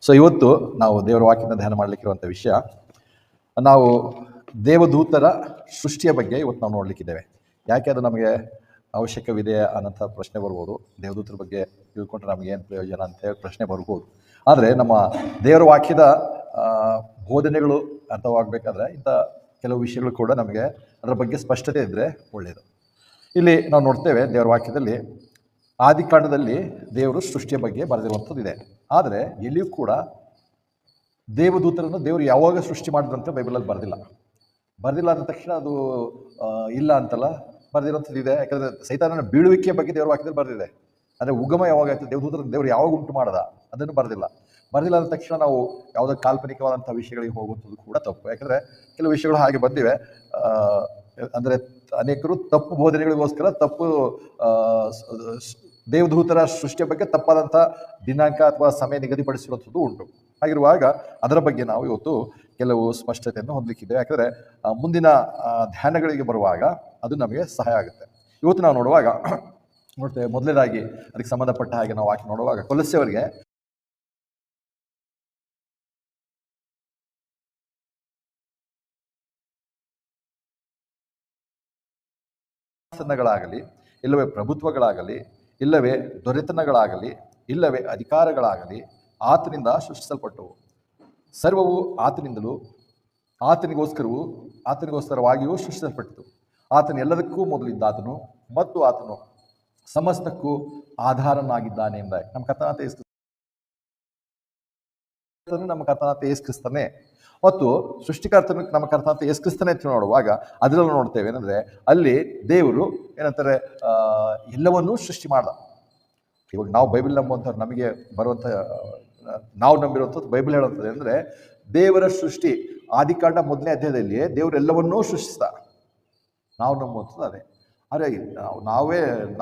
So ಇವತ್ತು ನಾವು ದೇವರ ವಾಕ್ಯನ ಧ್ಯಾನ ಮಾಡಲಿಕ್ಕಿರುವಂಥ ವಿಷಯ, ನಾವು ದೇವದೂತರ ಸೃಷ್ಟಿಯ ಬಗ್ಗೆ ಇವತ್ತು ನಾವು ನೋಡಲಿಕ್ಕಿದ್ದೇವೆ. ಯಾಕೆ ಅದು ನಮಗೆ ಅವಶ್ಯಕವಿದೆ ಅನ್ನೋಂಥ ಪ್ರಶ್ನೆ ಬರ್ಬೋದು. ದೇವದೂತರ ಬಗ್ಗೆ ತಿಳ್ಕೊಂಡ್ರೆ ನಮಗೇನು ಪ್ರಯೋಜನ ಅಂತ ಹೇಳಿ ಪ್ರಶ್ನೆ ಬರ್ಬೋದು. ಆದರೆ ನಮ್ಮ ದೇವರ ವಾಕ್ಯದ ಬೋಧನೆಗಳು ಅರ್ಥವಾಗಬೇಕಾದ್ರೆ ಇಂಥ ಕೆಲವು ವಿಷಯಗಳು ಕೂಡ ನಮಗೆ ಅದರ ಬಗ್ಗೆ ಸ್ಪಷ್ಟತೆ ಇದ್ದರೆ ಒಳ್ಳೆಯದು. ಇಲ್ಲಿ ನಾವು ನೋಡ್ತೇವೆ ದೇವರ ವಾಕ್ಯದಲ್ಲಿ ಆದಿಕಾಂಡದಲ್ಲಿ ದೇವರು ಸೃಷ್ಟಿಯ ಬಗ್ಗೆ ಬರೆದಿರುವಂಥದ್ದು ಇದೆ. ಆದರೆ ಎಲ್ಲಿಯೂ ಕೂಡ ದೇವದೂತರನ್ನು ದೇವರು ಯಾವಾಗ ಸೃಷ್ಟಿ ಮಾಡಿದ್ರಂತೆ ಬೈಬಲಲ್ಲಿ ಬರೆದಿಲ್ಲ ಅಂದ ತಕ್ಷಣ ಅದು ಇಲ್ಲ ಅಂತಲ್ಲ, ಬರೆದಿರೋಂಥದ್ದು ಇದೆ. ಯಾಕಂದರೆ ಸೈತಾನನ ಬೀಳುವಿಕೆಯ ಬಗ್ಗೆ ದೇವರ ವಾಕ್ಯದಲ್ಲಿ ಬರೆದಿದೆ. ಅಂದರೆ ಉಗಮ ಯಾವಾಗಾಯ್ತು, ದೇವದೂತರನ್ನು ದೇವರು ಯಾವಾಗ ಉಂಟು ಮಾಡದ ಅದನ್ನು ಬರೆದಿಲ್ಲ ಅಂದ ತಕ್ಷಣ ನಾವು ಯಾವುದೋ ಕಾಲ್ಪನಿಕವಾದಂಥ ವಿಷಯಗಳಿಗೆ ಹೋಗುವಂಥದ್ದು ಕೂಡ ತಪ್ಪು. ಯಾಕಂದರೆ ಕೆಲವು ವಿಷಯಗಳು ಹಾಗೆ ಬಂದಿವೆ. ಅಂದರೆ ಅನೇಕರು ತಪ್ಪು ಬೋಧನೆಗಳಿಗೋಸ್ಕರ ತಪ್ಪು ದೇವದೂತರ ಸೃಷ್ಟಿಯ ಬಗ್ಗೆ ತಪ್ಪಾದಂಥ ದಿನಾಂಕ ಅಥವಾ ಸಮಯ ನಿಗದಿಪಡಿಸಿರುವಂಥದ್ದು ಉಂಟು. ಹಾಗಿರುವಾಗ ಅದರ ಬಗ್ಗೆ ನಾವು ಇವತ್ತು ಕೆಲವು ಸ್ಪಷ್ಟತೆಯನ್ನು ಹೊಂದಲಿಕ್ಕಿದ್ದೇವೆ. ಯಾಕಂದರೆ ಮುಂದಿನ ಧ್ಯಾನಗಳಿಗೆ ಬರುವಾಗ ಅದು ನಮಗೆ ಸಹಾಯ ಆಗುತ್ತೆ. ಇವತ್ತು ನಾವು ನೋಡ್ತೇವೆ, ಮೊದಲನೇದಾಗಿ ಅದಕ್ಕೆ ಸಂಬಂಧಪಟ್ಟ ಹಾಗೆ ನಾವು ವಾಕ್ಯ ನೋಡುವಾಗ ಕೊಲಸ್ಸೆಯವರಿಗೆ ಗಳಾಗಲಿ, ಇಲ್ಲವೇ ಪ್ರಭುತ್ವಗಳಾಗಲಿ, ಇಲ್ಲವೇ ದೊರೆತನಗಳಾಗಲಿ, ಇಲ್ಲವೇ ಅಧಿಕಾರಗಳಾಗಲಿ ಆತನಿಂದ ಸೃಷ್ಟಿಸಲ್ಪಟ್ಟವು. ಸರ್ವವು ಆತನಿಂದಲೂ ಆತನಿಗೋಸ್ಕರವಾಗಿಯೂ ಸೃಷ್ಟಿಸಲ್ಪಟ್ಟಿತು. ಆತನು ಎಲ್ಲದಕ್ಕೂ ಮೊದಲಿದ್ದಾತನು ಮತ್ತು ಆತನು ಸಮಸ್ತಕ್ಕೂ ಆಧಾರನಾಗಿದ್ದಾನೆ ಎಂಬ ನಮ್ಮ ಕರ್ತನಾದ ಯೇಸು ಕ್ರಿಸ್ತನೇ ಮತ್ತು ಸೃಷ್ಟಿಕರ್ತನ ನಮ್ಮ ಕರ್ತನಾದ ಯೇಸು ಕ್ರಿಸ್ತನೇ ಅಂತ ನೋಡುವಾಗ ಅದರಲ್ಲಿ ನೋಡ್ತೇವೆ ಏನಂದರೆ ಅಲ್ಲಿ ದೇವರು ಏನಂತಾರೆ ಎಲ್ಲವನ್ನೂ ಸೃಷ್ಟಿ ಮಾಡ್ದ. ಇವಾಗ ನಾವು ಬೈಬಲ್ ನಂಬುವಂಥ ನಮಗೆ ಬರುವಂಥ ನಾವು ನಂಬಿರುವಂಥದ್ದು ಬೈಬಲ್ ಹೇಳುವಂಥದ್ದು ಅಂದರೆ ದೇವರ ಸೃಷ್ಟಿ ಆದಿಕಾಂಡ ಮೊದಲನೇ ಅಧ್ಯಾಯದಲ್ಲಿ ದೇವರೆಲ್ಲವನ್ನೂ ಸೃಷ್ಟಿಸಿದ. ನಾವು ನಂಬುವಂಥದ್ದು ಅದೇ. ಆದರೆ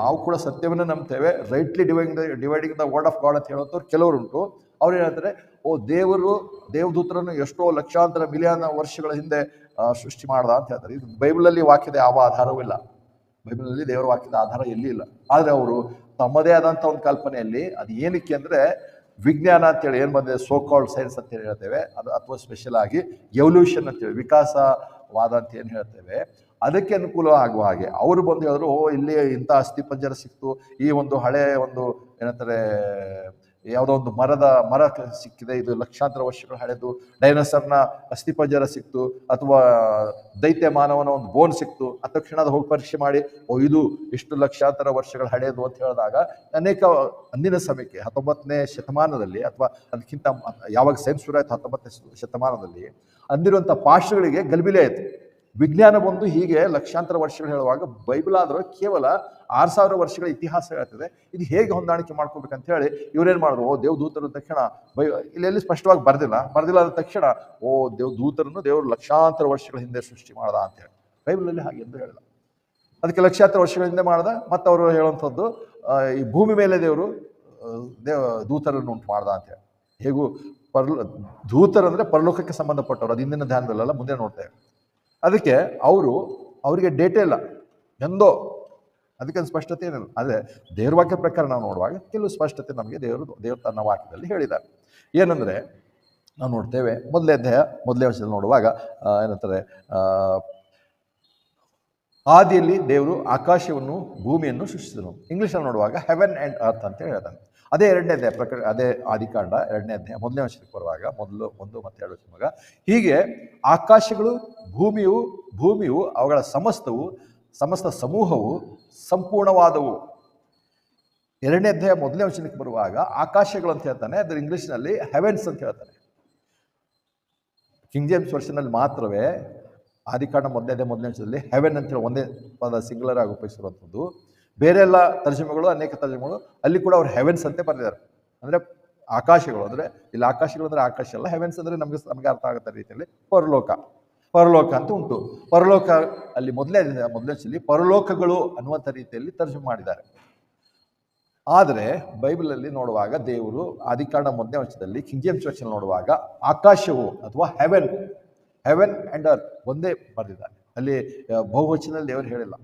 ನಾವು ಕೂಡ ಸತ್ಯವನ್ನು ನಂಬ್ತೇವೆ. Rightly dividing the word of God ಅಂತ ಹೇಳುವಂಥವ್ರು ಕೆಲವರುಂಟು. ಅವ್ರು ಏನಂತಾರೆ, ದೇವದೂತರನ್ನು ಎಷ್ಟೋ ಲಕ್ಷಾಂತರ ಮಿಲಿಯನ್ ವರ್ಷಗಳ ಹಿಂದೆ ಸೃಷ್ಟಿ ಮಾಡ್ದ ಅಂತ ಹೇಳ್ತಾರೆ. ಇದು ಬೈಬಲಲ್ಲಿ ವಾಕ್ಯದ ಯಾವ ಆಧಾರವೂ ಇಲ್ಲ. ಬೈಬಲಲ್ಲಿ ದೇವರ ವಾಕ್ಯದ ಆಧಾರ ಎಲ್ಲಿ ಇಲ್ಲ. ಆದರೆ ಅವರು ತಮ್ಮದೇ ಆದಂಥ ಒಂದು ಕಲ್ಪನೆಯಲ್ಲಿ ಅದು ಏನಕ್ಕೆ ಅಂದರೆ ವಿಜ್ಞಾನ ಅಂತೇಳಿ ಏನು ಬಂದಿದೆ, ಸೋ ಕಾಲ್ಡ್ ಸೈನ್ಸ್ ಅಂತೇಳಿ ಹೇಳ್ತೇವೆ, ಅದು ಅಥವಾ ಸ್ಪೆಷಲ್ ಆಗಿ ಎವಲ್ಯೂಷನ್ ಅಂತೇಳಿ ವಿಕಾಸವಾದ ಅಂತ ಏನು ಹೇಳ್ತೇವೆ, ಅದಕ್ಕೆ ಅನುಕೂಲ ಆಗುವ ಹಾಗೆ ಅವರು ಬಂದು ಹೇಳಿದ್ರು, ಇಲ್ಲಿ ಇಂಥ ಅಸ್ಥಿಪಂಜರ ಸಿಕ್ತು, ಈ ಒಂದು ಹಳೆ ಒಂದು ಏನಂತಾರೆ ಯಾವುದೋ ಒಂದು ಮರ ಸಿಕ್ಕಿದೆ, ಇದು ಲಕ್ಷಾಂತರ ವರ್ಷಗಳ ಹಳೆದು, ಡೈನೋಸರ್ನ ಅಸ್ಥಿಪಂಜರ ಸಿಕ್ತು, ಅಥವಾ ದೈತ್ಯ ಮಾನವನ ಒಂದು ಬೋನ್ ಸಿಕ್ತು. ಆ ತಕ್ಷಣ ಅದು ಹೋಗಿ ಪರೀಕ್ಷೆ ಮಾಡಿ ಇದು ಇಷ್ಟು ಲಕ್ಷಾಂತರ ವರ್ಷಗಳ ಹಳೆಯದು ಅಂತ ಹೇಳಿದಾಗ ಅನೇಕ ಅಂದಿನ ಸಮಯಕ್ಕೆ 19ನೇ ಶತಮಾನದಲ್ಲಿ ಅಥವಾ ಅದಕ್ಕಿಂತ ಯಾವಾಗ ಸೈನ್ಸ್ ಶುರು ಆಯಿತು 19ನೇ ಶತಮಾನದಲ್ಲಿ ಅಂದಿರುವಂಥ ಪಾಠಗಳಿಗೆ ಗಲಿಬಿಲಿ ಆಯಿತು. ವಿಜ್ಞಾನ ಬಂದು ಹೀಗೆ ಲಕ್ಷಾಂತರ ವರ್ಷಗಳು ಹೇಳುವಾಗ ಬೈಬಲ್ ಆದರೂ ಕೇವಲ 6000 ವರ್ಷಗಳ ಇತಿಹಾಸ ಹೇಳ್ತದೆ. ಇದು ಹೇಗೆ ಹೊಂದಾಣಿಕೆ ಮಾಡ್ಕೋಬೇಕಂತ ಹೇಳಿ ಇವರೇನು ಮಾಡಿದ್ರು, ದೇವದೂತರು ತಕ್ಷಣ ಇಲ್ಲಿ ಸ್ಪಷ್ಟವಾಗಿ ಬರೆದಿಲ್ಲ ಅಂದ ತಕ್ಷಣ ದೇವದೂತರನ್ನು ದೇವರು ಲಕ್ಷಾಂತರ ವರ್ಷಗಳ ಹಿಂದೆ ಸೃಷ್ಟಿ ಮಾಡ್ದ ಅಂತ ಹೇಳಿ ಬೈಬಲಲ್ಲಿ ಹಾಗೆ ಎಂದು ಹೇಳಿಲ್ಲ. ಅದಕ್ಕೆ ಲಕ್ಷಾಂತರ ವರ್ಷಗಳ ಹಿಂದೆ ಮಾಡ್ದ. ಮತ್ತು ಅವರು ಹೇಳುವಂಥದ್ದು ಈ ಭೂಮಿ ಮೇಲೆ ದೇವರು ದೂತರನ್ನು ಉಂಟು ಮಾಡ್ದ ಅಂತ ಹೇಳಿ. ಹೇಗೂ ದೂತರಂದ್ರೆ ಪರಲೋಕಕ್ಕೆ ಸಂಬಂಧಪಟ್ಟವರು, ಅದು ಹಿಂದಿನ ಧ್ಯಾನದಲ್ಲ, ಮುಂದೆ ನೋಡ್ತೇವೆ. ಅದಕ್ಕೆ ಅವರಿಗೆ ಡೇಟೇ ಇಲ್ಲ ಎಂದೋ, ಅದಕ್ಕೆ ಸ್ಪಷ್ಟತೆ ಏನಿಲ್ಲ. ಆದರೆ ದೇವ್ರ ವಾಕ್ಯ ಪ್ರಕಾರ ನಾವು ನೋಡುವಾಗ ಕೆಲವು ಸ್ಪಷ್ಟತೆ ನಮಗೆ ದೇವರು ತನ್ನ ವಾಕ್ಯದಲ್ಲಿ ಹೇಳಿದ್ದಾರೆ. ಏನಂದರೆ ನಾವು ನೋಡ್ತೇವೆ ಮೊದಲನೇ ವರ್ಷದಲ್ಲಿ ನೋಡುವಾಗ ಏನಂತಾರೆ, ಆದಿಯಲ್ಲಿ ದೇವರು ಆಕಾಶವನ್ನು ಭೂಮಿಯನ್ನು ಸೃಷ್ಟಿಸಿದನು. ಇಂಗ್ಲೀಷಲ್ಲಿ ನೋಡುವಾಗ ಹೆವೆನ್ ಆ್ಯಂಡ್ ಅರ್ತ್ ಅಂತ ಹೇಳ್ತಾನೆ. ಅದೇ ಎರಡನೇ ಅಧ್ಯಾಯ ಪ್ರಕಾರ, ಅದೇ ಆದಿಕಾಂಡ 2ನೇ ಅಧ್ಯಾಯ 1ನೇ ವರ್ಷಕ್ಕೆ ಬರುವಾಗ 1 ಮತ್ತು 2 ವರ್ಷವಾಗ ಹೀಗೆ ಆಕಾಶಗಳು ಭೂಮಿಯು ಅವುಗಳ ಸಮಸ್ತ ಸಮೂಹವು ಸಂಪೂರ್ಣವಾದವು. 2ನೇ ಅಧ್ಯಾಯ 1ನೇ ವರ್ಷಕ್ಕೆ ಬರುವಾಗ ಆಕಾಶಗಳು ಅಂತ ಹೇಳ್ತಾನೆ, ಅದರ ಇಂಗ್ಲೀಷ್ನಲ್ಲಿ ಹೆವೆನ್ಸ್ ಅಂತ ಹೇಳ್ತಾನೆ. ಕಿಂಗ್ ಜೇಮ್ಸ್ ವರ್ಷನಲ್ಲಿ ಮಾತ್ರವೇ ಆದಿಕಾಂಡ 1ನೇ ವರ್ಷದಲ್ಲಿ ಹೆವೆನ್ ಅಂತೇಳಿ ಒಂದೇ ಪದ ಸಿಂಗುಲರ್ ಆಗಿ ಉಪಯೋಗಿಸಿರುವಂಥದ್ದು. ಬೇರೆ ಎಲ್ಲ ಅನೇಕ ತರ್ಜಮೆಗಳು ಅಲ್ಲಿ ಕೂಡ ಅವ್ರು ಹೆವೆನ್ಸ್ ಅಂತ ಬರೆದಿದ್ದಾರೆ. ಅಂದರೆ ಆಕಾಶಗಳು, ಅಂದರೆ ಇಲ್ಲಿ ಆಕಾಶಗಳು ಅಂದರೆ ಆಕಾಶ ಅಲ್ಲ, ಹೆವೆನ್ಸ್ ಅಂದರೆ ನಮಗೆ ಅರ್ಥ ಆಗುತ್ತ ರೀತಿಯಲ್ಲಿ ಪರಲೋಕ ಅಂತ ಉಂಟು. ಪರಲೋಕ ಅಲ್ಲಿ ಮೊದಲನೇ ಪರಲೋಕಗಳು ಅನ್ನುವಂಥ ರೀತಿಯಲ್ಲಿ ತರ್ಜುಮೆ ಮಾಡಿದ್ದಾರೆ. ಆದರೆ ಬೈಬಲಲ್ಲಿ ನೋಡುವಾಗ ದೇವರು ಆದಿಕಾಂಡ 1ನೇ ವರ್ಷದಲ್ಲಿ ಕಿಂಗ್ ಜೇಮ್ಸ್ ವರ್ಷದಲ್ಲಿ ನೋಡುವಾಗ ಆಕಾಶವು ಅಥವಾ ಹೆವೆನ್ ಆ್ಯಂಡ್ ಅರ್ತ್ ಒಂದೇ ಬರೆದಿದ್ದಾರೆ. ಅಲ್ಲಿ ಬಹುವಚನದಲ್ಲಿ ದೇವರು ಹೇಳಿಲ್ಲ.